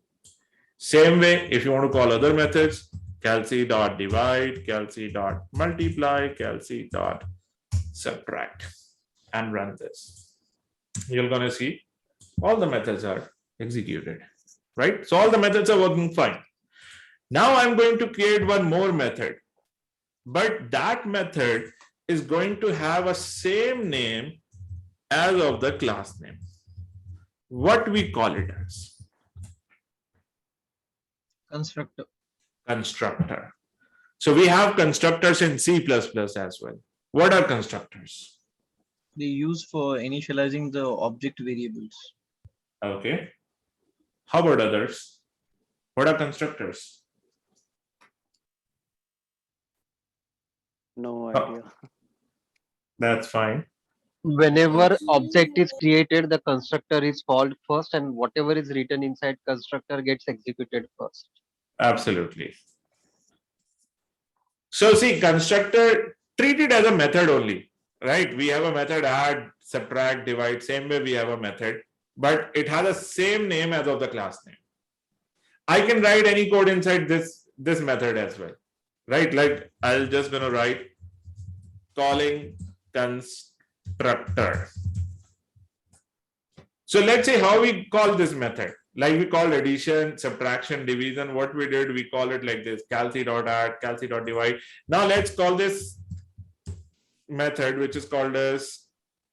Same way, if you want to call other methods, calc.divide, calc.multiply, calc.subtract, and run this. You're gonna see all the methods are executed, right? So all the methods are working fine. Now I'm going to create one more method, but that method is going to have a same name as of the class name. What we call it as? Constructor. Constructor. So we have constructors in C++ as well. What are constructors? They use for initializing the object variables. Okay. How about others? What are constructors? No Oh. idea. That's fine. Whenever object is created, the constructor is called first, and whatever is written inside constructor gets executed first. Absolutely. So see, constructor, treat it as a method only, right? We have a method add, subtract, divide. Same way we have a method, but it has the same name as of the class name. I can write any code inside this method as well, right? Like I'll just gonna write calling constructor. So let's say how we call this method. Like we call addition, subtraction, division. What we did, we call it like this: calc.add, calc.divide. Now let's call this method, which is called as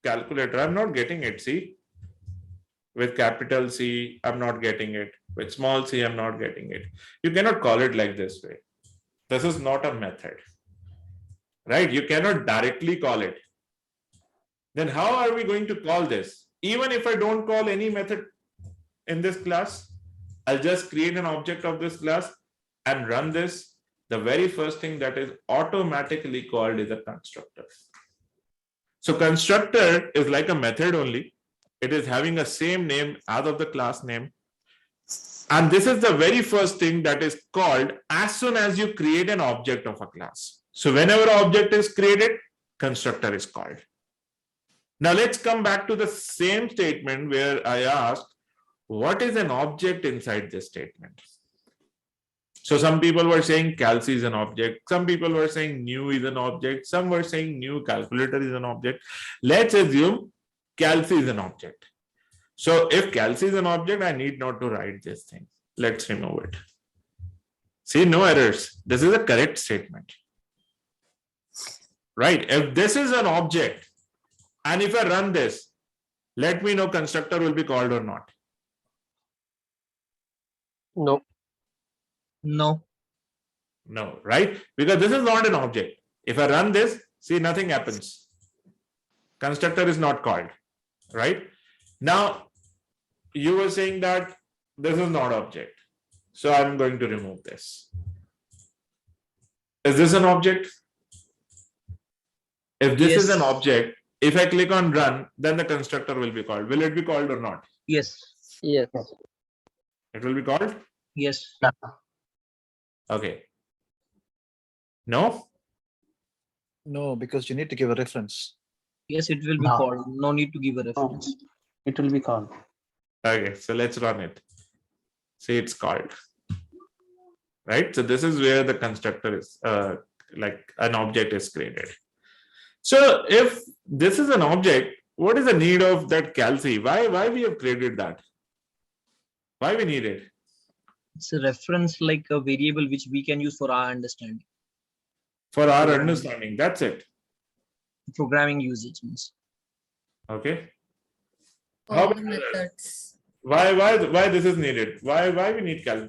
calculator. I'm not getting it. See, with capital C, I'm not getting it. With small c, I'm not getting it. You cannot call it like this way. This is not a method, right? You cannot directly call it. Then how are we going to call this? Even if I don't call any method in this class, I'll just create an object of this class and run this. The very first thing that is automatically called is a constructor. So constructor is like a method only. It is having a same name as of the class name. And this is the very first thing that is called as soon as you create an object of a class. So whenever an object is created, constructor is called. Now let's come back to the same statement where I asked, what is an object inside this statement? So some people were saying calc is an object. Some people were saying new is an object. Some were saying new calculator is an object. Let's assume calc is an object. So if calc is an object, I need not to write this thing. Let's remove it. See, no errors. This is a correct statement. Right? If this is an object, and if I run this, let me know constructor will be called or not. No. No. No, right? Because this is not an object. If I run this, see, nothing happens. Constructor is not called, right? Now, you were saying that this is not object. So I'm going to remove this. Is this an object? If this is an object, if I click on run, then the constructor will be called. Will it be called or not? Yes. Yes. It will be called? Yes. Okay. No? No, because you need to give a reference. Yes, it will be No. called. No need to give a reference. It will be called. Okay, so let's run it. See, it's called. Right? So this is where the constructor is, like an object is created. So if this is an object, what is the need of that calc? Why we have created that? Why we need it? It's a reference like a variable which we can use for our understanding. For our understanding, that's it. Programming usage means. Okay. All How the about others? methods. Why this is needed? Why we need calc?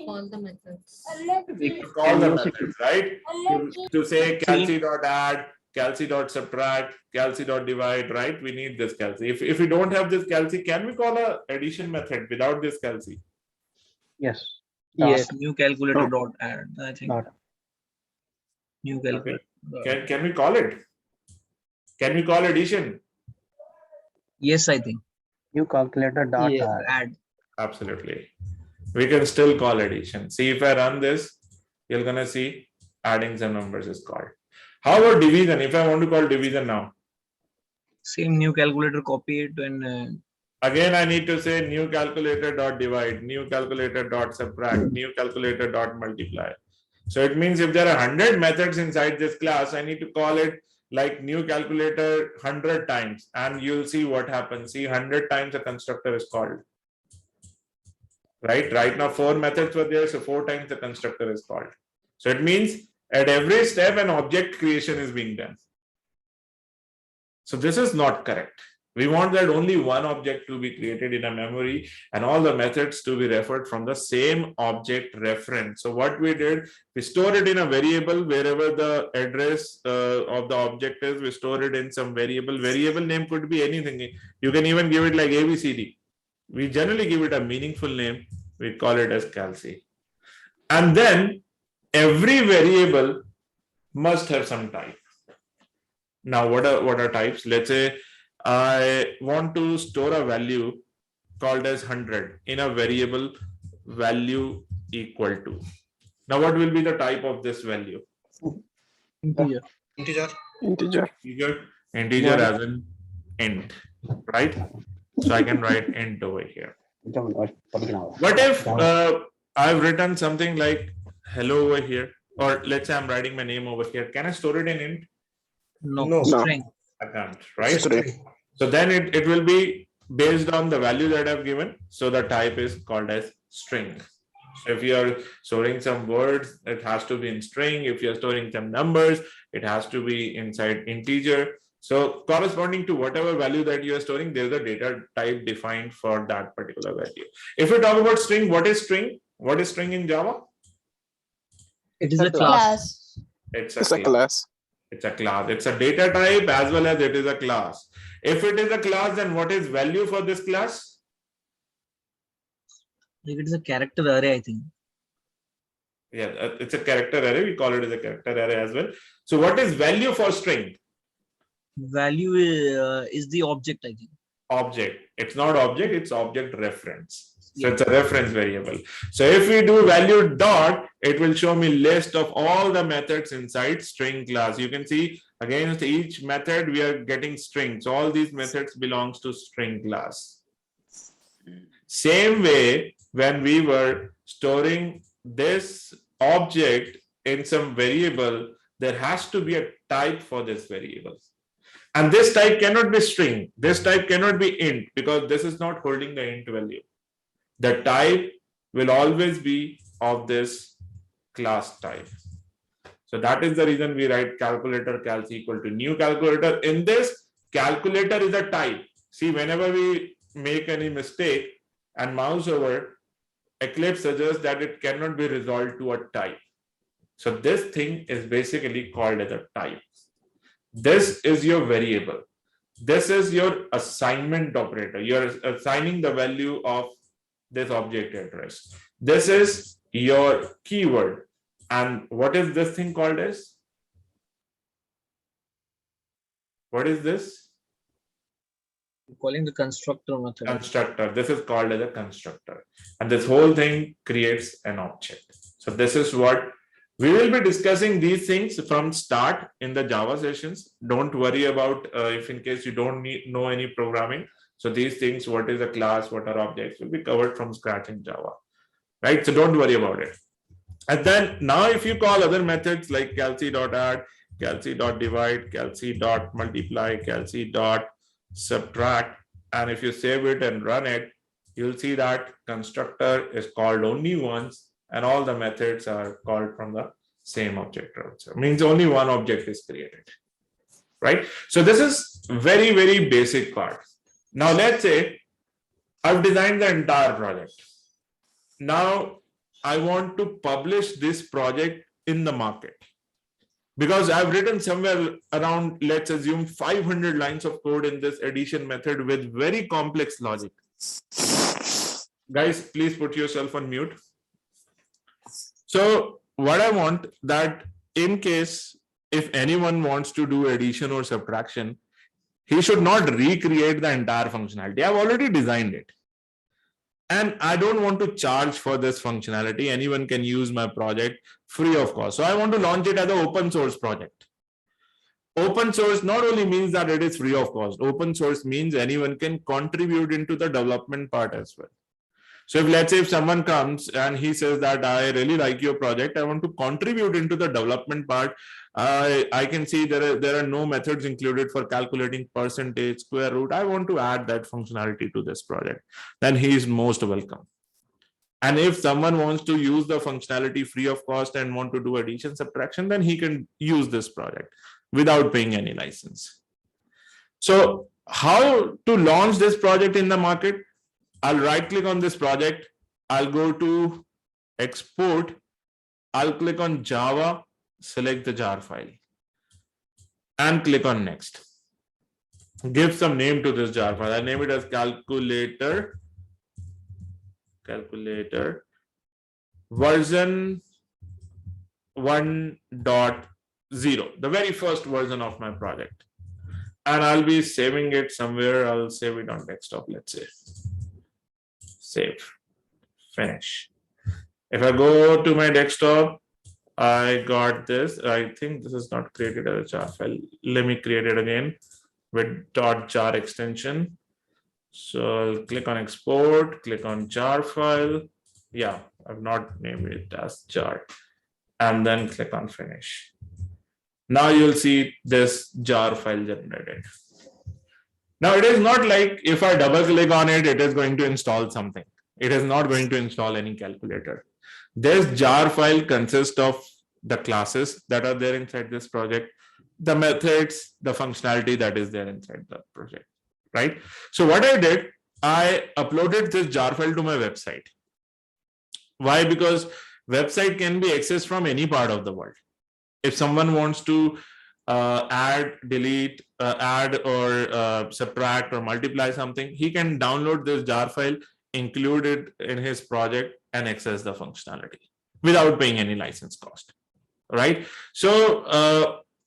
All the methods. We can call the methods, right? To say calc.add, calc.subtract, calc.divide, right? We need this calc. If we don't have this calc, can we call a addition method without this calc? Yes. Yes. New calculator dot add. I think. Dot. New calculator. Can we call it? Can we call addition? Yes, I think. New calculator dot Yes. add. Add. Absolutely. We can still call addition. See, if I run this, you're gonna see adding some numbers is called. How about division? If I want to call division now, Same new calculator, copy it and again I need to say new calculator dot divide, new calculator dot subtract, new calculator dot multiply. So it means if there are 100 methods inside this class, I need to call it like new calculator 100 times, and you'll see what happens. See, 100 times a constructor is called. Right now 4 methods were there, so 4 times the constructor is called. So it means at every step an object creation is being done. So this is not correct. We want that only one object to be created in a memory and all the methods to be referred from the same object reference. So what we did, we store it in a variable wherever the address of the object is, we store it in some variable. Variable name could be anything. You can even give it like ABCD. We generally give it a meaningful name. We call it as calc. And then every variable must have some type. Now, what are types? Let's say I want to store a value called as 100 in a variable value equal to. Now, what will be the type of this value? Integer. Integer. Integer as an int, right? So I can write int over here. What if I've written something like hello over here, or let's say I'm writing my name over here. Can I store it in int? No. String. I can't, right? String. So then it will be based on the value that I've given. So the type is called as string. So if you are storing some words, it has to be in string. If you're storing some numbers, it has to be inside integer. So corresponding to whatever value that you are storing, there's a data type defined for that particular value. If we talk about string, what is string? What is string in Java? It is a class. It's a class. It's a class. It's a data type as well as it is a class. If it is a class, then what is value for this class? Like it is a character array, I think. Yeah, it's a character array. We call it as a character array as well. So what is value for string? Value is the object, I think. Object. It's not object, it's object reference. So it's a reference variable. So if we do value dot, it will show me list of all the methods inside string class. You can see against each method, we are getting strings. So all these methods belongs to string class. Same way, when we were storing this object in some variable, there has to be a type for this variable. And this type cannot be string. This type cannot be int because this is not holding the int value. The type will always be of this class type. So that is the reason we write calculator calc equal to new calculator. In this, calculator is a type. See, whenever we make any mistake and mouse over, Eclipse suggests that it cannot be resolved to a type. So this thing is basically called as a type. This is your variable. This is your assignment operator. You're assigning the value of this object address. This is your keyword. And what is this thing called as? What is this? We're calling the constructor method. Constructor. This is called as a constructor. And this whole thing creates an object. So this is what we will be discussing these things from start in the Java sessions. Don't worry about if in case you don't know any programming. So these things, what is a class, what are objects, will be covered from scratch in Java, right? So don't worry about it. And then now if you call other methods like calc.add, calc.divide, calc.multiply, calc.subtract, and if you save it and run it, you'll see that constructor is called only once and all the methods are called from the same object. So it means only one object is created, right? So this is very, very basic part. Now let's say I've designed the entire project. Now I want to publish this project in the market because I've written somewhere around, let's assume 500 lines of code in this addition method with very complex logic. Guys, please put yourself on mute. So what I want that in case if anyone wants to do addition or subtraction, he should not recreate the entire functionality. I've already designed it. And I don't want to charge for this functionality. Anyone can use my project free of cost. So I want to launch it as an open source project. Open source not only means that it is free of cost. Open source means anyone can contribute into the development part as well. So if let's say if someone comes and he says that I really like your project, I want to contribute into the development part. I can see there are no methods included for calculating percentage, square root. I want to add that functionality to this project. Then he is most welcome. And if someone wants to use the functionality free of cost and want to do addition, subtraction, then he can use this project without paying any license. So how to launch this project in the market? I'll right click on this project. I'll go to export. I'll click on Java, select the jar file and click on next. Give some name to this jar file. I'll name it as calculator version 1.0, the very first version of my project. And I'll be saving it somewhere. I'll save it on desktop, let's say. Save, finish. If I go to my desktop, I got this. I think this is not created as a jar file. Let me create it again with .jar extension. So I'll click on export, click on jar file. Yeah, I've not named it as jar. And then click on finish. Now you'll see this jar file generated. Now it is not like if I double click on it, it is going to install something. It is not going to install any calculator. This jar file consists of the classes that are there inside this project, the methods, the functionality that is there inside the project, right? So what I did, I uploaded this jar file to my website. Why? Because website can be accessed from any part of the world. If someone wants to add, delete, add or subtract or multiply something, he can download this jar file, include it in his project and access the functionality without paying any license cost, right? So,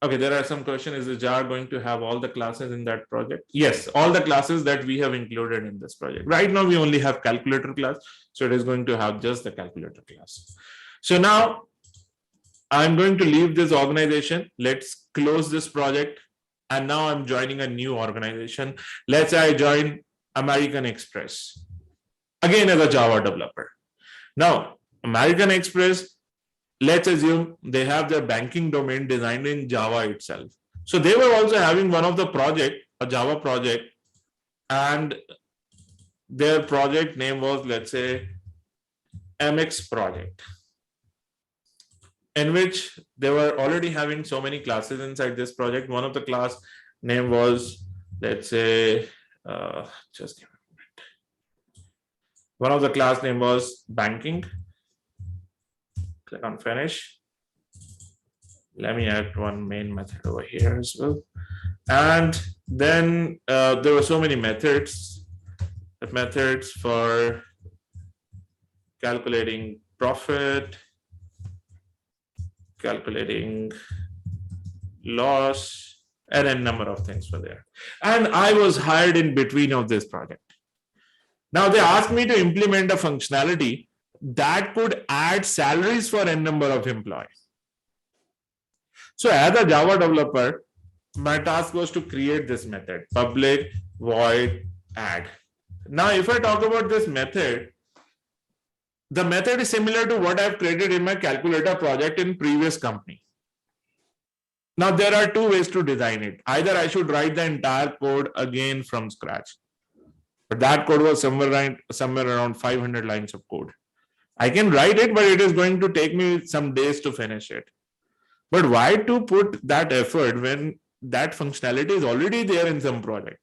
okay, there are some questions. Is the jar going to have all the classes in that project? Yes, all the classes that we have included in this project. Right now, we only have calculator class. So it is going to have just the calculator class. So now I'm going to leave this organization. Let's close this project. And now I'm joining a new organization. Let's say I join American Express, again as a Java developer. Now, American Express, let's assume they have their banking domain designed in Java itself. So they were also having one of the project, a Java project, and their project name was, let's say, MX project, in which they were already having so many classes inside this project. One of the class name was, let's say, just give me a moment. One of the class name was banking. Click on finish. Let me add one main method over here as well. And then there were so many methods. The methods for calculating profit, calculating loss, and a number of things were there. And I was hired in between of this project. Now they asked me to implement a functionality that could add salaries for n number of employees. So as a Java developer, my task was to create this method, public void add. Now, if I talk about this method, the method is similar to what I've created in my calculator project in previous company. Now, there are two ways to design it. Either I should write the entire code again from scratch, but that code was somewhere around 500 lines of code. I can write it, but it is going to take me some days to finish it. But why to put that effort when that functionality is already there in some project?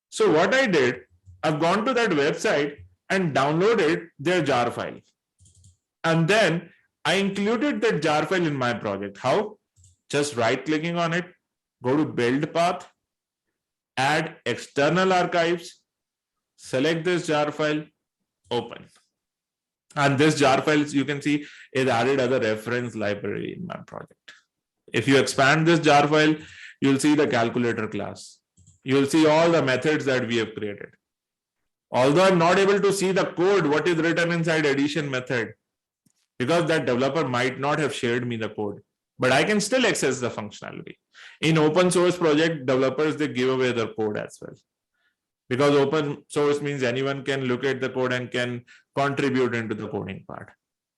So what I did, I've gone to that website and downloaded their jar file. And then I included that jar file in my project. How? Just right clicking on it, go to build path, add external archives, select this jar file, open. And this jar file, you can see, is added as a reference library in my project. If you expand this jar file, you'll see the calculator class. You'll see all the methods that we have created. Although I'm not able to see the code, what is written inside addition method, because that developer might not have shared me the code, but I can still access the functionality. In open source project, developers, they give away their code as well. Because open source means anyone can look at the code and can contribute into the coding part.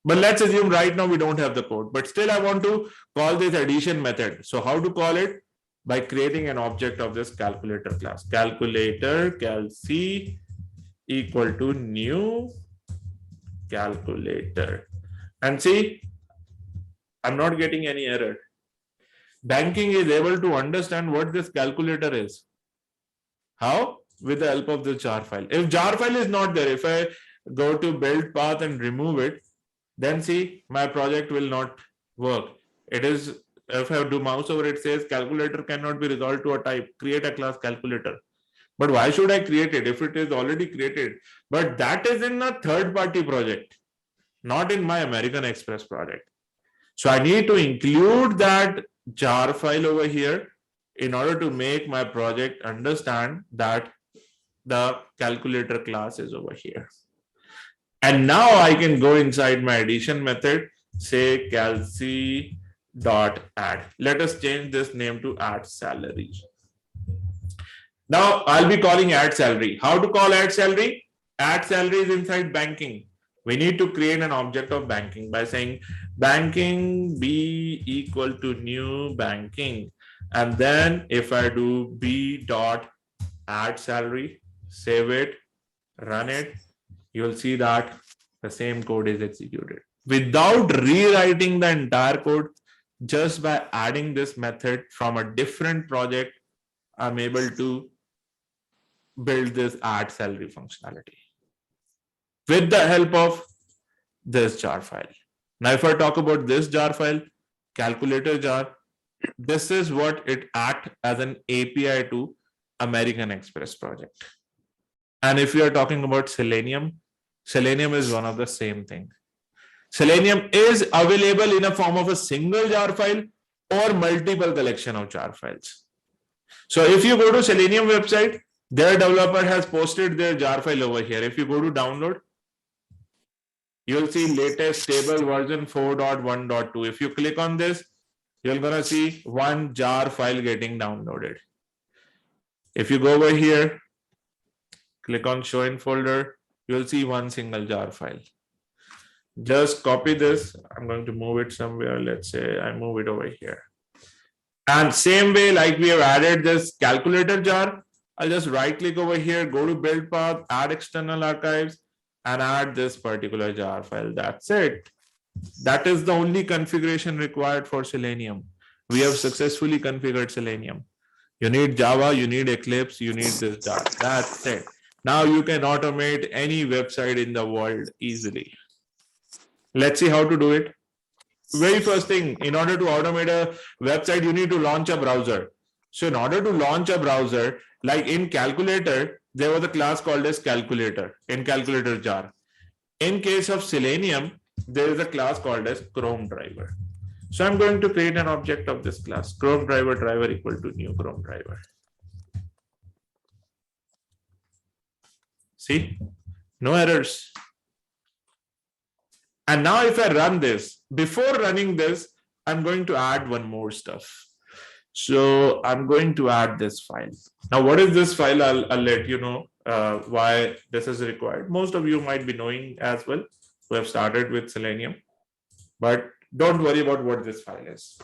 But let's assume right now we don't have the code, but still I want to call this addition method. So how to call it? By creating an object of this calculator class. Calculator calc equal to new calculator. And see, I'm not getting any error. banking is able to understand what this calculator is. How? With the help of the jar file. If jar file is not there, if I go to build path and remove it, then see my project will not work. It is, if I do mouse over, it says calculator cannot be resolved to a type, create a class calculator. But why should I create it if it is already created? But that is in a third-party project, not in my American Express project. So I need to include that jar file over here in order to make my project understand that the calculator class is over here. And now I can go inside my addition method, say calc.add. Let us change this name to add salary. Now I'll be calling add salary. How to call add salary? Add salary is inside banking. We need to create an object of banking by saying banking b equal to new banking. And then if I do b dot add salary, save it, run it, you'll see that the same code is executed. Without rewriting the entire code, just by adding this method from a different project, I'm able to build this add salary functionality with the help of this jar file. Now, if I talk about this jar file, calculator jar, this is what it acts as an API to American Express project. And if we are talking about Selenium, Selenium is one of the same thing. Selenium is available in a form of a single jar file or multiple collection of jar files. So if you go to Selenium website, their developer has posted their jar file over here. If you go to download, you'll see latest stable version 4.1.2. If you click on this, you're gonna see one jar file getting downloaded. If you go over here, click on show in folder, you'll see one single jar file. Just copy this. I'm going to move it somewhere. Let's say I move it over here. And same way, like we have added this calculator jar, I'll just right click over here, go to build path, add external archives, and add this particular jar file. That's it. That is the only configuration required for Selenium. We have successfully configured Selenium. You need Java, you need Eclipse, you need this jar. That's it. Now you can automate any website in the world easily. Let's see how to do it. Very first thing, in order to automate a website, you need to launch a browser. So in order to launch a browser, like in calculator, there was a class called as calculator in calculator jar. In case of Selenium, there is a class called as Chrome driver. So I'm going to create an object of this class, Chrome driver equal to new Chrome driver. See, no errors. And now if I run this, before running this, I'm going to add one more stuff. So I'm going to add this file. Now, what is this file? I'll let you know why this is required. Most of you might be knowing as well who have started with Selenium, but don't worry about what this file is.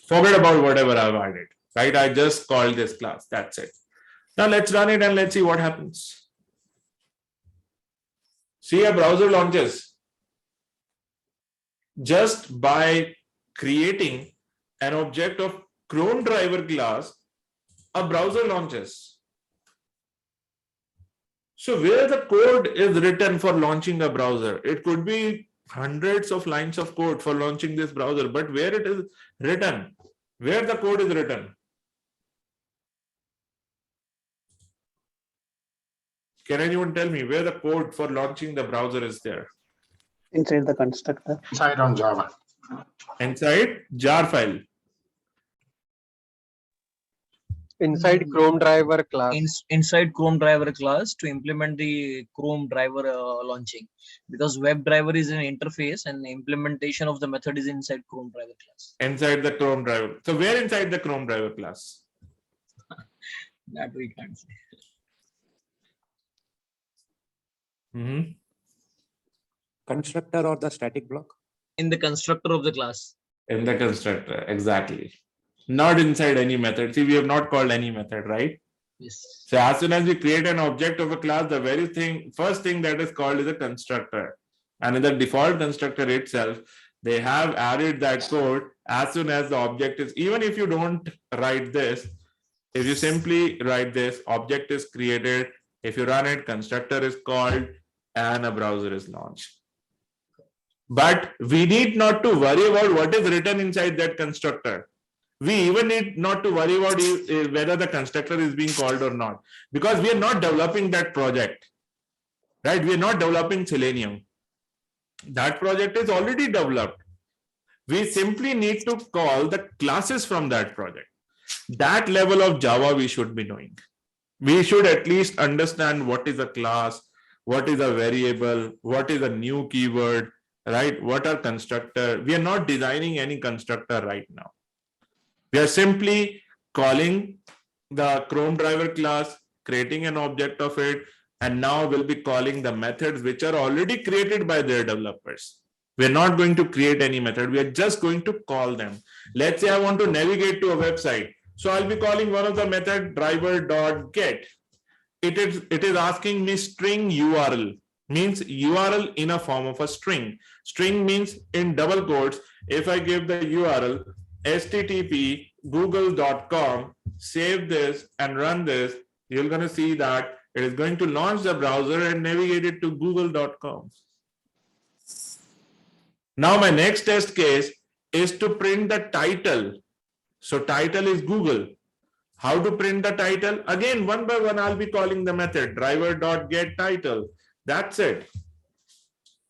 Forget about whatever I've added, right? I just called this class, that's it. Now let's run it and let's see what happens. See, a browser launches. Just by creating an object of Chrome driver class, a browser launches. So where the code is written for launching a browser, it could be hundreds of lines of code for launching this browser, but where it is written, where the code is written. Can anyone tell me where the code for launching the browser is there? Inside the constructor. Inside on Java. Inside jar file. Inside Chrome driver class. Inside Chrome driver class to implement the Chrome driver launching, because web driver is an interface and the implementation of the method is inside Chrome driver class. Inside the Chrome driver. So where inside the Chrome driver class? That we can't say. Constructor or the static block? In the constructor of the class. In the constructor, exactly. Not inside any method. See, we have not called any method, right? Yes. So as soon as we create an object of a class, the very first thing that is called is a constructor. And in the default constructor itself, They have added that code as soon as the object is, even if you don't write this, if you simply write this, object is created. If you run it, constructor is called and a browser is launched. But we need not to worry about what is written inside that constructor. We even need not to worry about whether the constructor is being called or not, because we are not developing that project, right? We are not developing Selenium. That project is already developed. We simply need to call the classes from that project. That level of Java we should be knowing. We should at least understand what is a class, what is a variable, what is a new keyword, right? What are constructor? We are not designing any constructor right now. We are simply calling the Chrome driver class, creating an object of it, and now we'll be calling the methods which are already created by their developers. We're not going to create any method. We are just going to call them. Let's say I want to navigate to a website. So I'll be calling one of the method driver.get. It is asking me string URL, means URL in a form of a string. String means in double quotes. If I give the URL http google.com, save this and run this, you're going to see that it is going to launch the browser and navigate it to google.com. Now my next test case is to print the title. So title is Google. How to print the title? Again, one by one, I'll be calling the method driver.getTitle. That's it.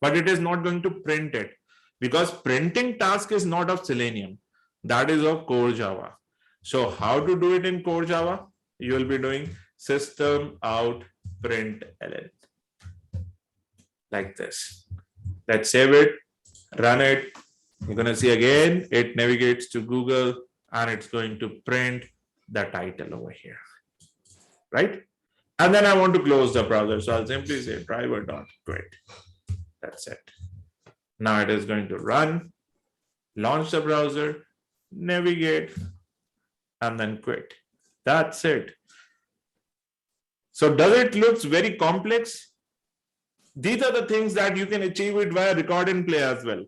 But it is not going to print it, because printing task is not of Selenium. That is of core Java. So how to do it in core Java? You will be doing system out println like this. Let's save it, run it. You're going to see again, it navigates to Google and it's going to print the title over here, right? And then I want to close the browser. So I'll simply say driver.quit. That's it. Now it is going to run, launch the browser, navigate, and then quit. That's it. So does it look very complex? These are the things that you can achieve it via record and play as well.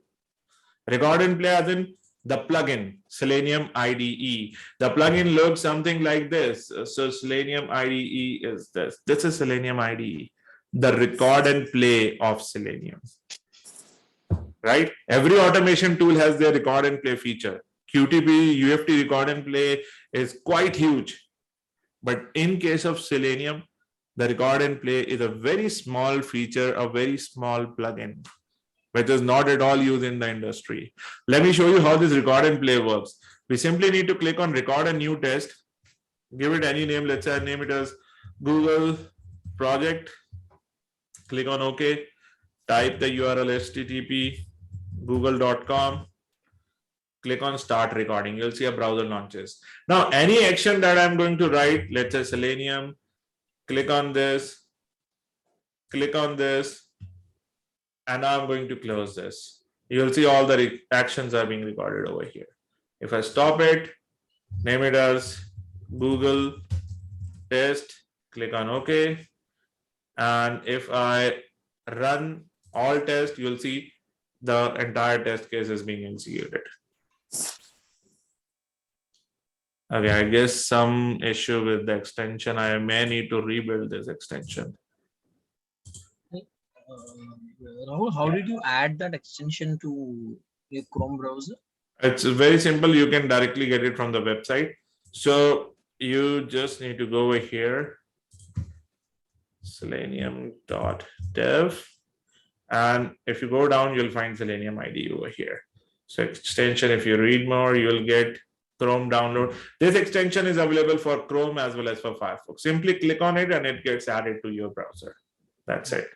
Record and play as in the plugin, Selenium IDE. The plugin looks something like this. So Selenium IDE is this. This is Selenium IDE, the record and play of Selenium. Right? Every automation tool has their record and play feature. QTP, UFT record and play is quite huge. But in case of Selenium, the record and play is a very small feature, a very small plugin, which is not at all used in the industry. Let me show you how this record and play works. We simply need to click on record a new test, give it any name. Let's say I name it as Google project. Click on OK. Type the URL http google.com. Click on start recording. You'll see a browser launches. Now, any action that I'm going to write, let's say Selenium, click on this, and now I'm going to close this. You'll see all the actions are being recorded over here. If I stop it, name it as Google test, click on OK. And if I run all tests, you'll see the entire test case is being executed. Okay, I guess some issue with the extension. I may need to rebuild this extension. Rahul, how did you add that extension to your Chrome browser? It's very simple. You can directly get it from the website. So you just need to go over here, selenium.dev. And if you go down, you'll find Selenium ID over here. So extension, if you read more, you'll get Chrome download. This extension is available for Chrome as well as for Firefox. Simply click on it and it gets added to your browser. That's it.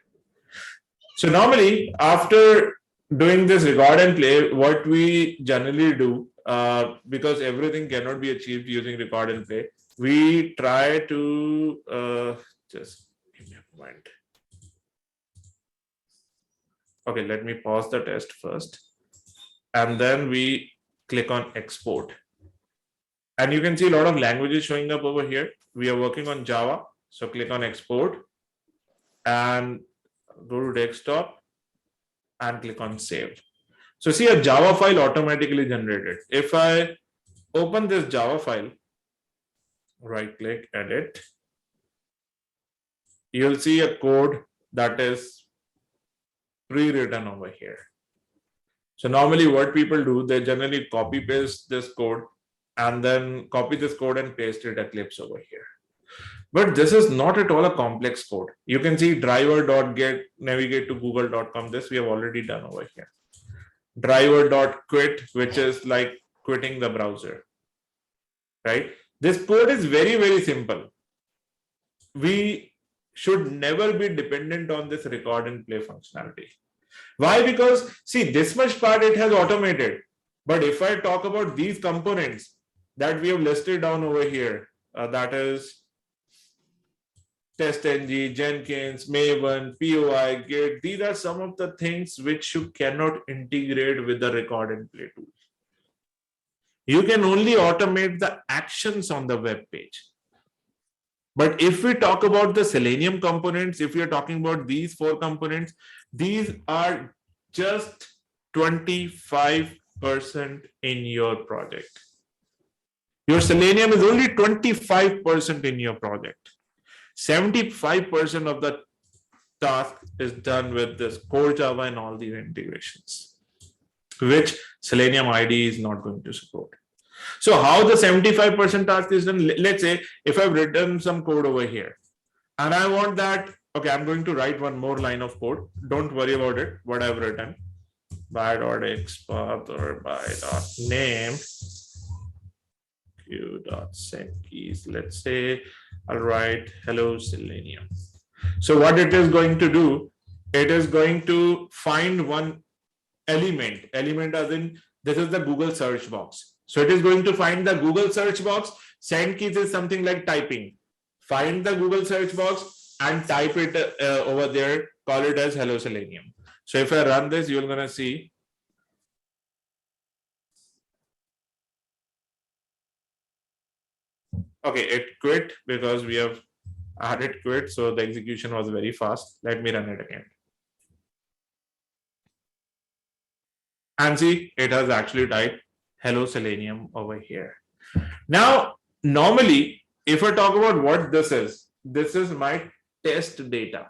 So normally, after doing this record and play, what we generally do, because everything cannot be achieved using record and play, we try to just give me a moment. Okay, let me pause the test first. And then we click on export. And you can see a lot of languages showing up over here. We are working on Java. So click on export and go to desktop and click on save. So see, a Java file automatically generated. If I open this Java file, right click, edit, you'll see a code that is pre-written over here. So normally what people do, they generally copy paste this code and then copy this code and paste it Eclipse over here. But this is not at all a complex code. You can see driver.get navigate to google.com. This we have already done over here. Driver.quit, which is like quitting the browser, right? This code is very, very simple. We should never be dependent on this record and play functionality. Why? Because see, this much part it has automated. But if I talk about these components that we have listed down over here, that is TestNG, Jenkins, Maven, POI, Git, these are some of the things which you cannot integrate with the record and play tool. You can only automate the actions on the web page. But if we talk about the Selenium components, if we are talking about these 4 components, these are just 25% in your project. Your Selenium is only 25% in your project. 75% of the task is done with this core Java and all these integrations, which Selenium IDE is not going to support. So how the 75% task is done? Let's say if I've written some code over here and I want that, okay, I'm going to write one more line of code. Don't worry about it, what I've written, by.xpath or by.name, q.set keys. Let's say I'll write hello Selenium. So what it is going to do, it is going to find one element as in this is the Google search box. So it is going to find the Google search box. Send keys is something like typing. Find the Google search box and type it over there, call it as hello Selenium. So if I run this, you're going to see. Okay, it quit because we have added quit. So the execution was very fast. Let me run it again. And see, it has actually typed hello Selenium over here. Now, normally, if I talk about what this is my test data.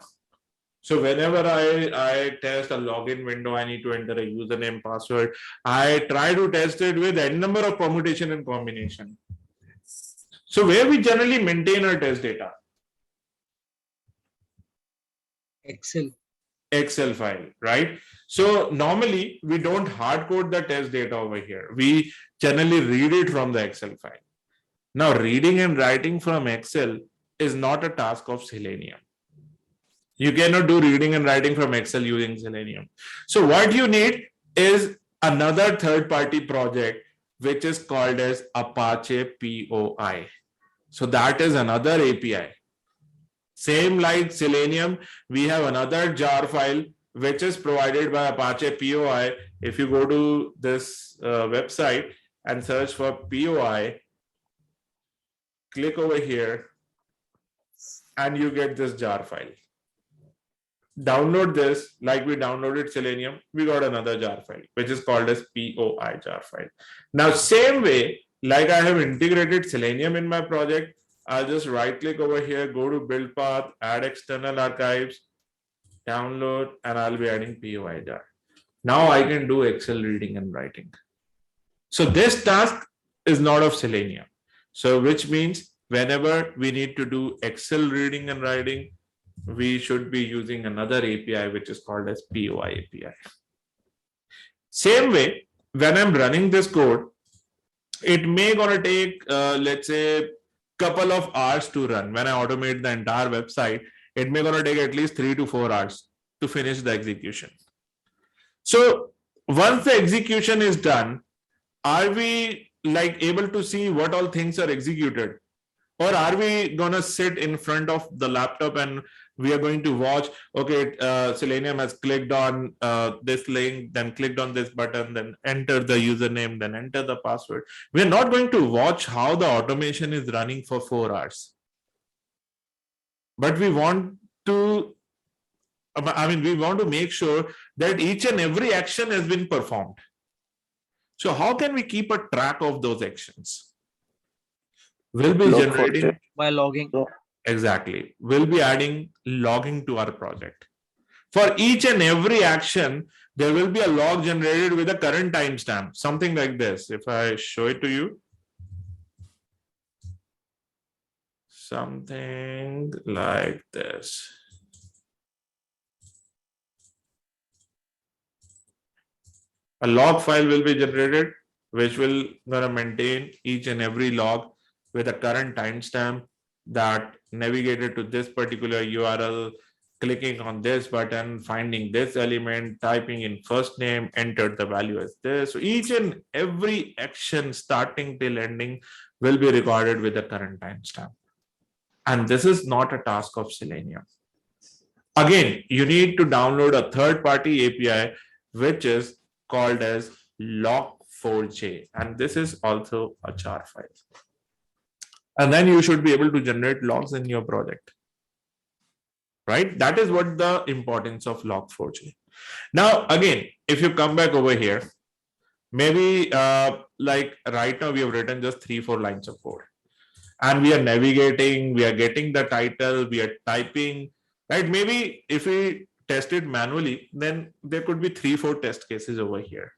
So whenever I test a login window, I need to enter a username, password. I try to test it with n number of permutation and combination. So where we generally maintain our test data? Excel file, right? So normally we don't hard code the test data over here. We generally read it from the Excel file. Now reading and writing from Excel is not a task of Selenium. You cannot do reading and writing from Excel using Selenium. So what you need is another third-party project which is called as Apache POI. So that is another API. Same like Selenium, we have another jar file which is provided by Apache POI. If you go to this website and search for POI, click over here and you get this jar file. Download this, like we downloaded Selenium, we got another jar file which is called as POI jar file. Now same way, like I have integrated Selenium in my project, I'll just right click over here, go to build path, add external archives, download, and I'll be adding POI jar. Now I can do Excel reading and writing. So this task is not of Selenium. So which means whenever we need to do Excel reading and writing, we should be using another API which is called as POI API. Same way, when I'm running this code, it may gonna take, let's say, couple of hours to run. When I automate the entire website, it may gonna take at least 3 to 4 hours to finish the execution. So once the execution is done, are we like able to see what all things are executed? Or are we gonna sit in front of the laptop and we are going to watch, okay, Selenium has clicked on this link, then clicked on this button, then enter the username, then enter the password. We're not going to watch how the automation is running for 4 hours. But we want to I mean, we want to make sure that each and every action has been performed. So how can we keep a track of those actions? We'll be generating by logging. exactly. We'll be adding logging to our project. For each and every action, there will be a log generated with a current timestamp, something like this. If I show it to you, something like this. A log file will be generated, which will gonna maintain each and every log with a current timestamp that navigated to this particular URL, clicking on this button, finding this element, typing in first name, entered the value as this. So each and every action starting till ending will be recorded with the current timestamp. And this is not a task of Selenium. Again, you need to download a third-party API, which is called as log4j, and this is also a jar file. And then you should be able to generate logs in your project, right? That is what the importance of log4j. Now, again, if you come back over here, maybe like right now we have written just 3-4 lines of code, and we are navigating, we are getting the title, we are typing, right? Maybe if we test it manually, then there could be 3-4 test cases over here.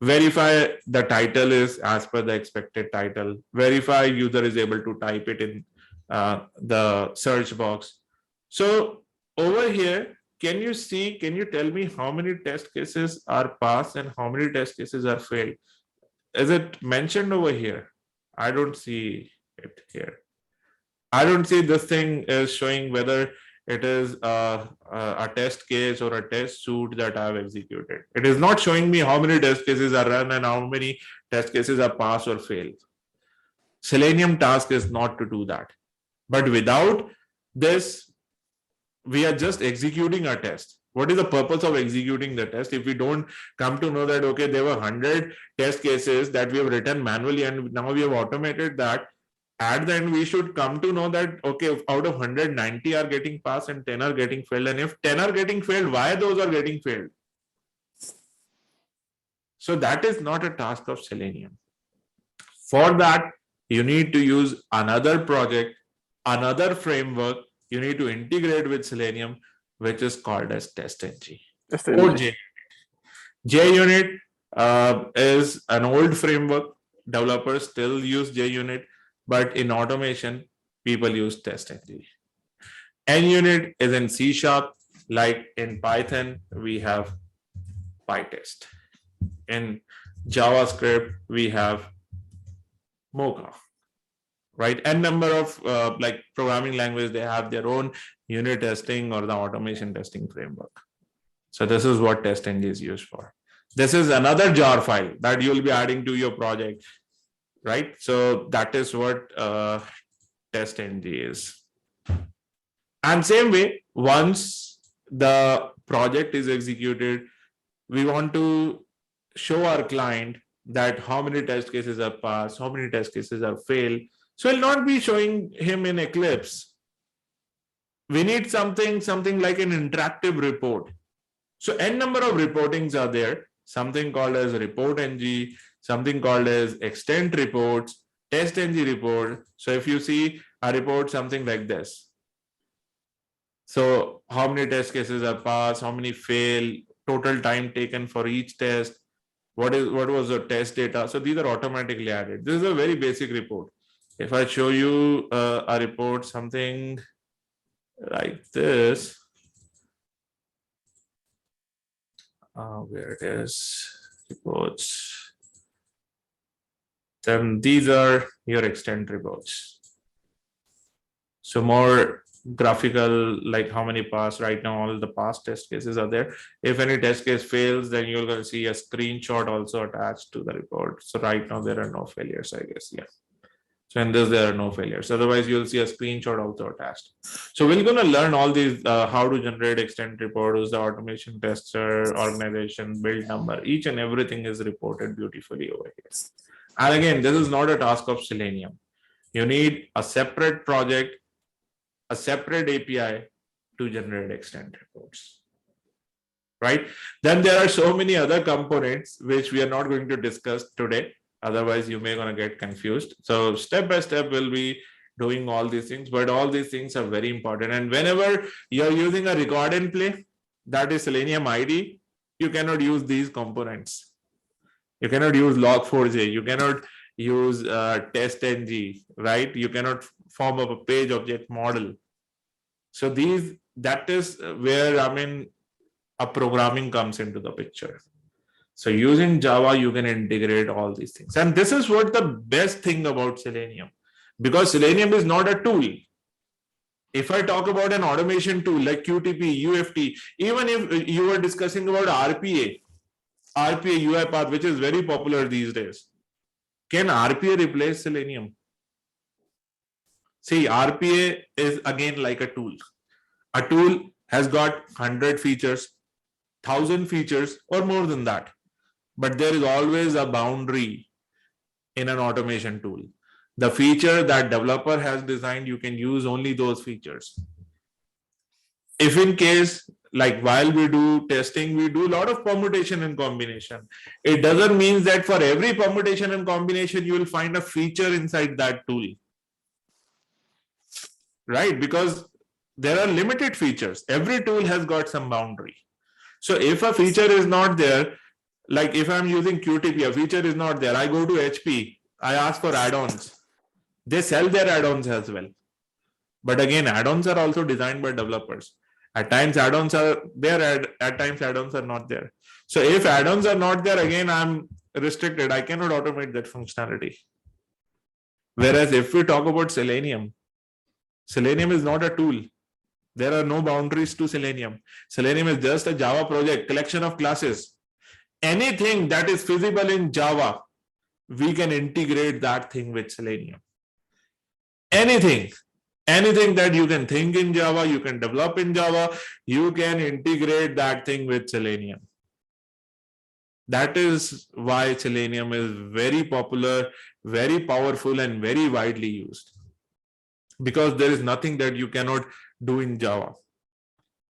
Verify the title is as per the expected title. Verify user is able to type it in the search box. So over here, can you see, can you tell me how many test cases are passed and how many test cases are failed? Is it mentioned over here? I don't see it here. I don't see this thing is showing whether it is a test case or a test suite that I have executed. It is not showing me how many test cases are run and how many test cases are passed or failed. Selenium task is not to do that. But without this, we are just executing a test. What is the purpose of executing the test if we don't come to know that, okay, there were 100 test cases that we have written manually and now we have automated that? At the end, we should come to know that, okay, out of 190 are getting passed and 10 are getting failed. And if 10 are getting failed, why those are getting failed? So that is not a task of Selenium. For that, you need to use another project, another framework. You need to integrate with Selenium, which is called as TestNG or JUnit. JUnit is an old framework. Developers still use JUnit. But in automation, people use TestNG. NUnit is in C#, like in Python, we have PyTest. In JavaScript, we have Mocha, right? And number of like programming language, they have their own unit testing or the automation testing framework. So this is what TestNG is used for. This is another jar file that you'll be adding to your project. Right, so that is what TestNG is. And same way, once the project is executed, we want to show our client that how many test cases are passed, how many test cases are failed. So we'll not be showing him in Eclipse. We need something like an interactive report. So n number of reportings are there, something called as report ng, something called as extent reports, TestNG report. So if you see a report, something like this. So how many test cases are passed, how many fail, total time taken for each test, what was the test data. So these are automatically added. This is a very basic report. If I show you a report, something like this, where it is, reports. Then these are your extent reports. So more graphical, like how many pass right now, all the past test cases are there. If any test case fails, then you're going to see a screenshot also attached to the report. So right now there are no failures, I guess. Yeah. So in this, there are no failures. Otherwise, you'll see a screenshot also attached. So we're going to learn all these, how to generate extent report, who's the automation tester, organization, build number, each and everything is reported beautifully over here. And again, this is not a task of Selenium. You need a separate project, a separate API to generate extend reports. Right? Then there are so many other components which we are not going to discuss today. Otherwise, you may gonna get confused. So step by step, we'll be doing all these things, but all these things are very important. And whenever you're using a record and play, that is Selenium ID, you cannot use these components. You cannot use log4j. You cannot use testng, right? You cannot form up a page object model. So that is where, I mean, a programming comes into the picture. So using Java, you can integrate all these things. And this is what the best thing about Selenium, because Selenium is not a tool. If I talk about an automation tool like QTP, UFT, even if you were discussing about RPA UiPath, which is very popular these days, can RPA replace Selenium? See, RPA is again like a tool. A tool has got 100 features, 1,000 features, or more than that. But there is always a boundary in an automation tool. The feature that developer has designed, you can use only those features. If in case, like while we do testing, we do a lot of permutation and combination. It doesn't mean that for every permutation and combination, you will find a feature inside that tool. Right? Because there are limited features. Every tool has got some boundary. So if a feature is not there, like if I'm using QTP, a feature is not there, I go to HP, I ask for add-ons. They sell their add-ons as well. But again, add-ons are also designed by developers. At times add-ons are there, at times add-ons are not there. So if add-ons are not there, again, I'm restricted. I cannot automate that functionality. Whereas if we talk about Selenium, Selenium is not a tool. There are no boundaries to Selenium. Selenium is just a Java project, collection of classes. Anything that is feasible in Java, we can integrate that thing with Selenium. Anything that you can think in Java, you can develop in Java, you can integrate that thing with Selenium. That is why Selenium is very popular, very powerful, and very widely used. Because there is nothing that you cannot do in Java.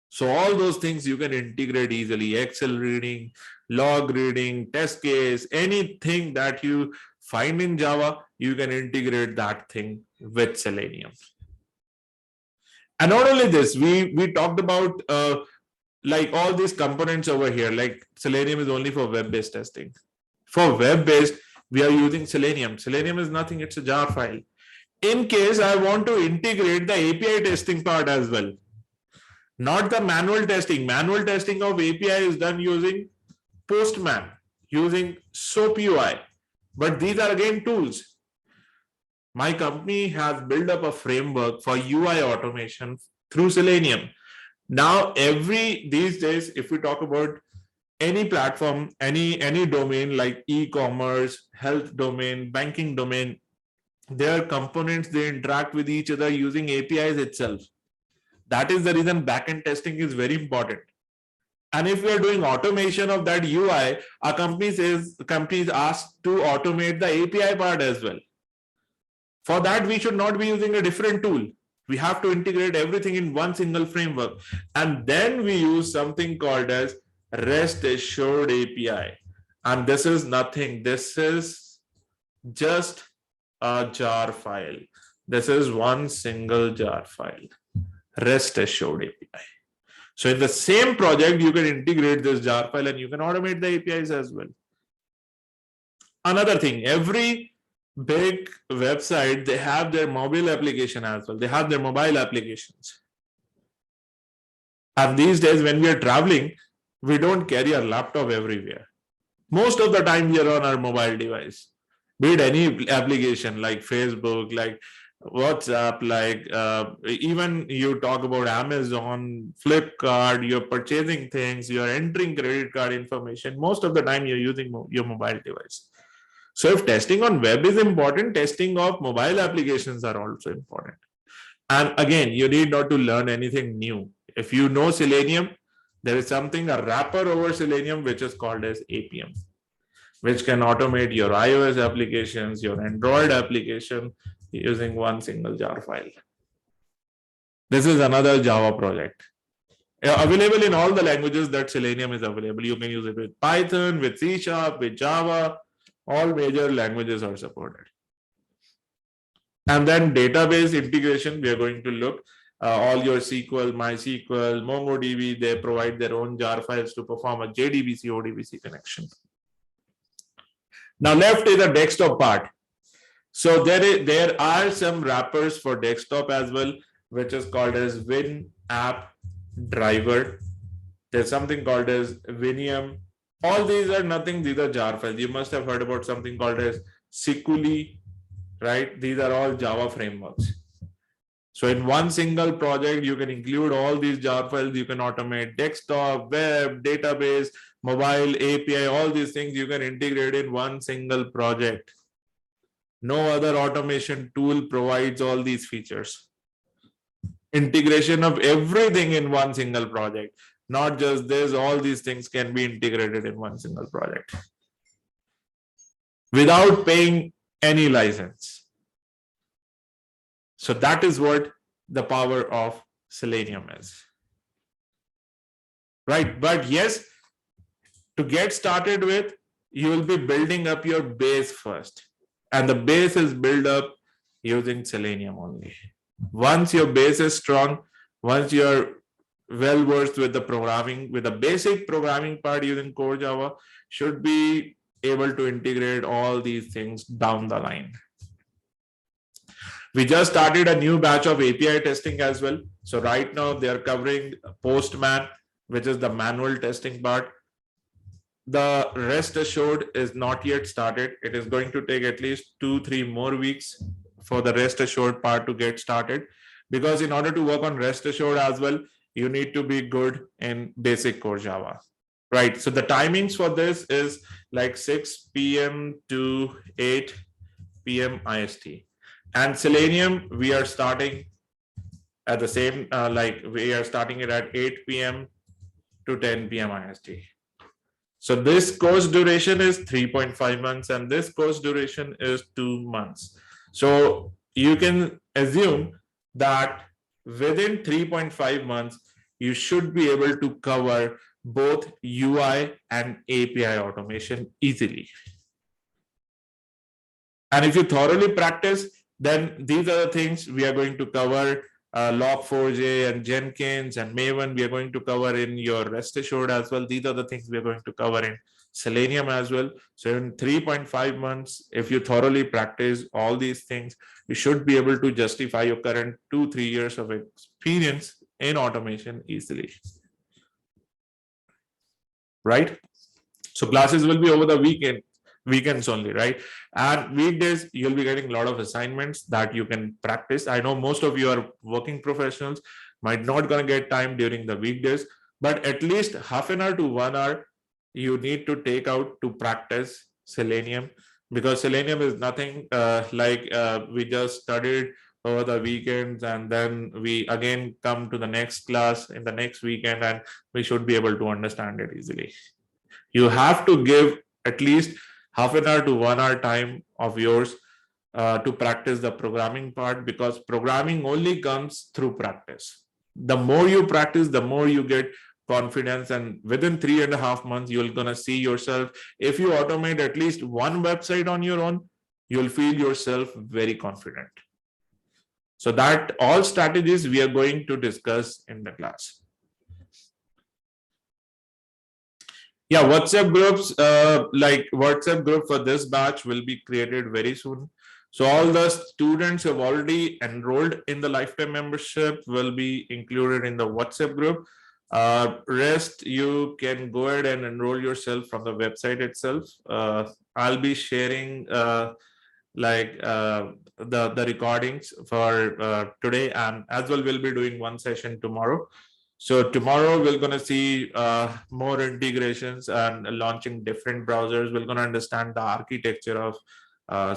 So all those things you can integrate easily. Excel reading, log reading, test case, anything that you find in Java, you can integrate that thing with Selenium. And not only this, we talked about like all these components over here, like Selenium is only for web-based testing. For web-based, we are using Selenium. Selenium is nothing, it's a jar file. In case I want to integrate the API testing part as well, not the manual testing. Manual testing of API is done using Postman, using SOAP UI. But these are again tools. My company has built up a framework for UI automation through Selenium. Now, these days, if we talk about any platform, any domain like e-commerce, health domain, banking domain, their components, they interact with each other using APIs itself. That is the reason backend testing is very important. And if we are doing automation of that UI, our company is asked to automate the API part as well. For that, we should not be using a different tool. We have to integrate everything in one single framework. And then we use something called as REST Assured API. And this is nothing. This is just a jar file. This is one single jar file, REST Assured API. So in the same project, you can integrate this jar file and you can automate the APIs as well. Another thing, every big website, they have their mobile application as well. They have their mobile applications. And these days, when we are traveling, we don't carry our laptop everywhere. Most of the time, we are on our mobile device. Be it any application like Facebook, like WhatsApp, like even you talk about Amazon, Flipkart, you're purchasing things, you're entering credit card information. Most of the time you're using your mobile device. So if testing on web is important, testing of mobile applications are also important. And again, you need not to learn anything new. If you know Selenium, there is something, a wrapper over Selenium, which is called as APM, which can automate your iOS applications, your Android application using one single jar file. This is another Java project. Available in all the languages that Selenium is available. You can use it with Python, with C#, with Java. All major languages are supported. And then database integration, we are going to look all your SQL, MySQL, MongoDB, they provide their own jar files to perform a JDBC, ODBC connection. Now left is the desktop part. So there are some wrappers for desktop as well, which is called as Win App Driver. There's something called as Vinium. All these are nothing, these are jar files. You must have heard about something called as Sikuli, right? These are all Java frameworks. So in one single project, you can include all these jar files. You can automate desktop, web, database, mobile, API, all these things you can integrate in one single project. No other automation tool provides all these features. Integration of everything in one single project. Not just this, all these things can be integrated in one single project without paying any license. So that is what the power of Selenium is. Right, but yes, to get started with, you will be building up your base first. And the base is built up using Selenium only. Once your base is strong, once you're well versed with the programming, with the basic programming part using core Java, should be able to integrate all these things down the line. We just started a new batch of API testing as well. So right now they are covering Postman, which is the manual testing part. The rest assured is not yet started. It is going to take at least 2-3 more weeks for the rest assured part to get started. Because in order to work on rest assured as well, you need to be good in basic core Java. Right. So the timings for this is like 6 p.m. to 8 p.m. IST. And Selenium, we are starting at the same, we are starting it at 8 p.m. to 10 p.m. IST. So this course duration is 3.5 months and this course duration is 2 months. So you can assume that within 3.5 months, you should be able to cover both UI and API automation easily. And if you thoroughly practice, then these are the things we are going to cover. Log4j and Jenkins and Maven, we are going to cover in your rest assured as well. These are the things we are going to cover in Selenium as well. So in 3.5 months, if you thoroughly practice all these things, you should be able to justify your current 2-3 years of experience in automation easily. Right? So classes will be over the weekends only, right? And weekdays, you'll be getting a lot of assignments that you can practice. I know most of you are working professionals, might not gonna get time during the weekdays, but at least half an hour to 1 hour, you need to take out to practice Selenium, because Selenium is nothing we just studied over the weekends and then we again come to the next class in the next weekend and we should be able to understand it easily. You have to give at least half an hour to 1 hour time of yours to practice the programming part, because programming only comes through practice. The more you practice, the more you get confidence, and within 3.5 months, you're gonna see yourself. If you automate at least one website on your own, you'll feel yourself very confident. So that all strategies we are going to discuss in the class. Yeah, WhatsApp groups, WhatsApp group for this batch will be created very soon. So all the students who have already enrolled in the lifetime membership will be included in the WhatsApp group. Rest, you can go ahead and enroll yourself from the website itself. I'll be sharing the recordings for today, and as well we'll be doing one session tomorrow. So tomorrow we're going to see more integrations and launching different browsers. We're going to understand the architecture of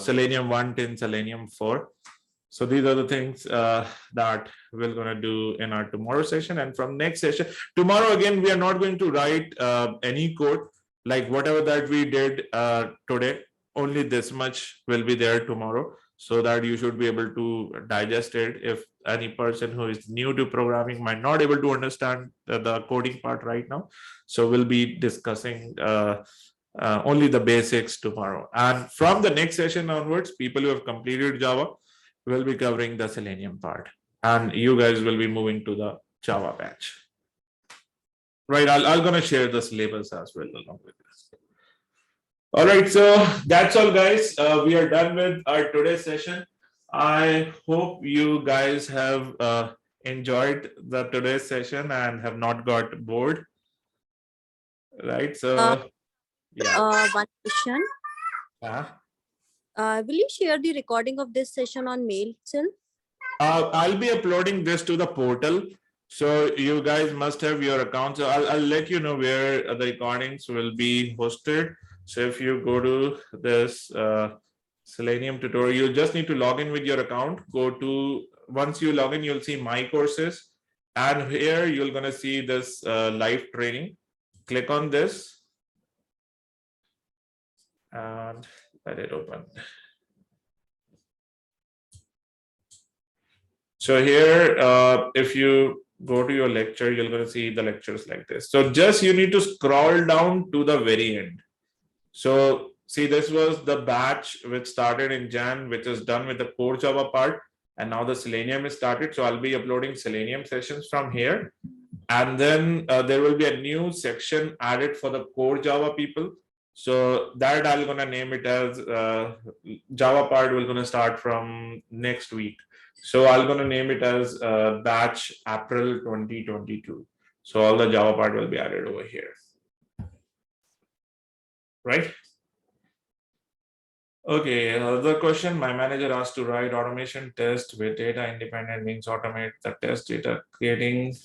Selenium 1.10, Selenium 4. So these are the things that we're going to do in our tomorrow session. And from next session, tomorrow again, we are not going to write any code like whatever that we did today. Only this much will be there tomorrow, so that you should be able to digest it. If any person who is new to programming might not able to understand the coding part right now. So we'll be discussing only the basics tomorrow. And from the next session onwards, people who have completed Java will be covering the Selenium part. And you guys will be moving to the Java batch. Right, I'm gonna share the syllabus as well along with this. All right, so that's all, guys. We are done with our today's session. I hope you guys have enjoyed the today's session and have not got bored. Right, so yeah. One question. Will you share the recording of this session on mail itself? I'll be uploading this to the portal. So you guys must have your account. So I'll let you know where the recordings will be hosted. So if you go to this Selenium tutorial, you just need to log in with your account. Once you log in, you'll see my courses. And here you're gonna see this live training. Click on this and let it open. So here, if you go to your lecture, you're going to see the lectures like this. So just you need to scroll down to the very end. So see, this was the batch which started in Jan, which is done with the core Java part. And now the Selenium is started. So I'll be uploading Selenium sessions from here. And then there will be a new section added for the core Java people. So that I'm going to name it as Java part will going to start from next week. So I'm going to name it as batch April 2022. So all the Java part will be added over here. Right? Okay, the question my manager asked to write automation test with data independent means automate the test data creating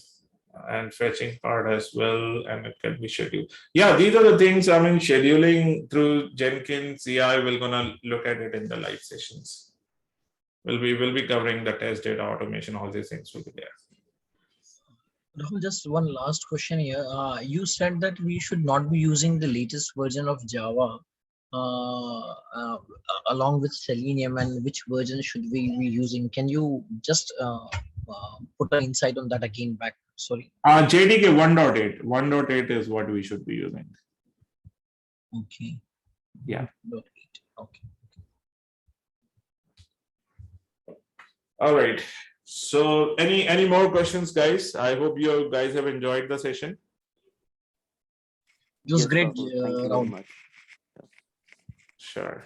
and fetching part as well, and it can be scheduled. Yeah, these are the things, I mean, scheduling through Jenkins CI, we're gonna look at it in the live sessions. We'll be covering the test data automation, all these things will be there. Rahul, just one last question here. You said that we should not be using the latest version of Java along with Selenium, and which version should we be using? Can you just put an insight on that again back? Sorry. JDK 1.8. 1.8 is what we should be using. Okay. Yeah. 1.8. Okay. All right. So any more questions, guys? I hope you guys have enjoyed the session. It was Yes, great. Rahul, thank you very much. Sure.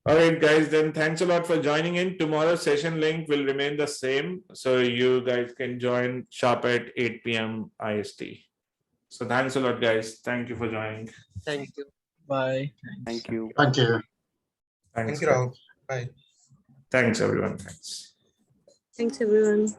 All right, guys, then thanks a lot for joining in. Tomorrow's session link will remain the same. So you guys can join sharp at 8 p.m. IST. So thanks a lot, guys. Thank you for joining. Thank you. Bye. Thank you. Thank you. Thanks. Thank you, Rahul. Bye. Thanks, everyone. Thanks. Thanks, everyone.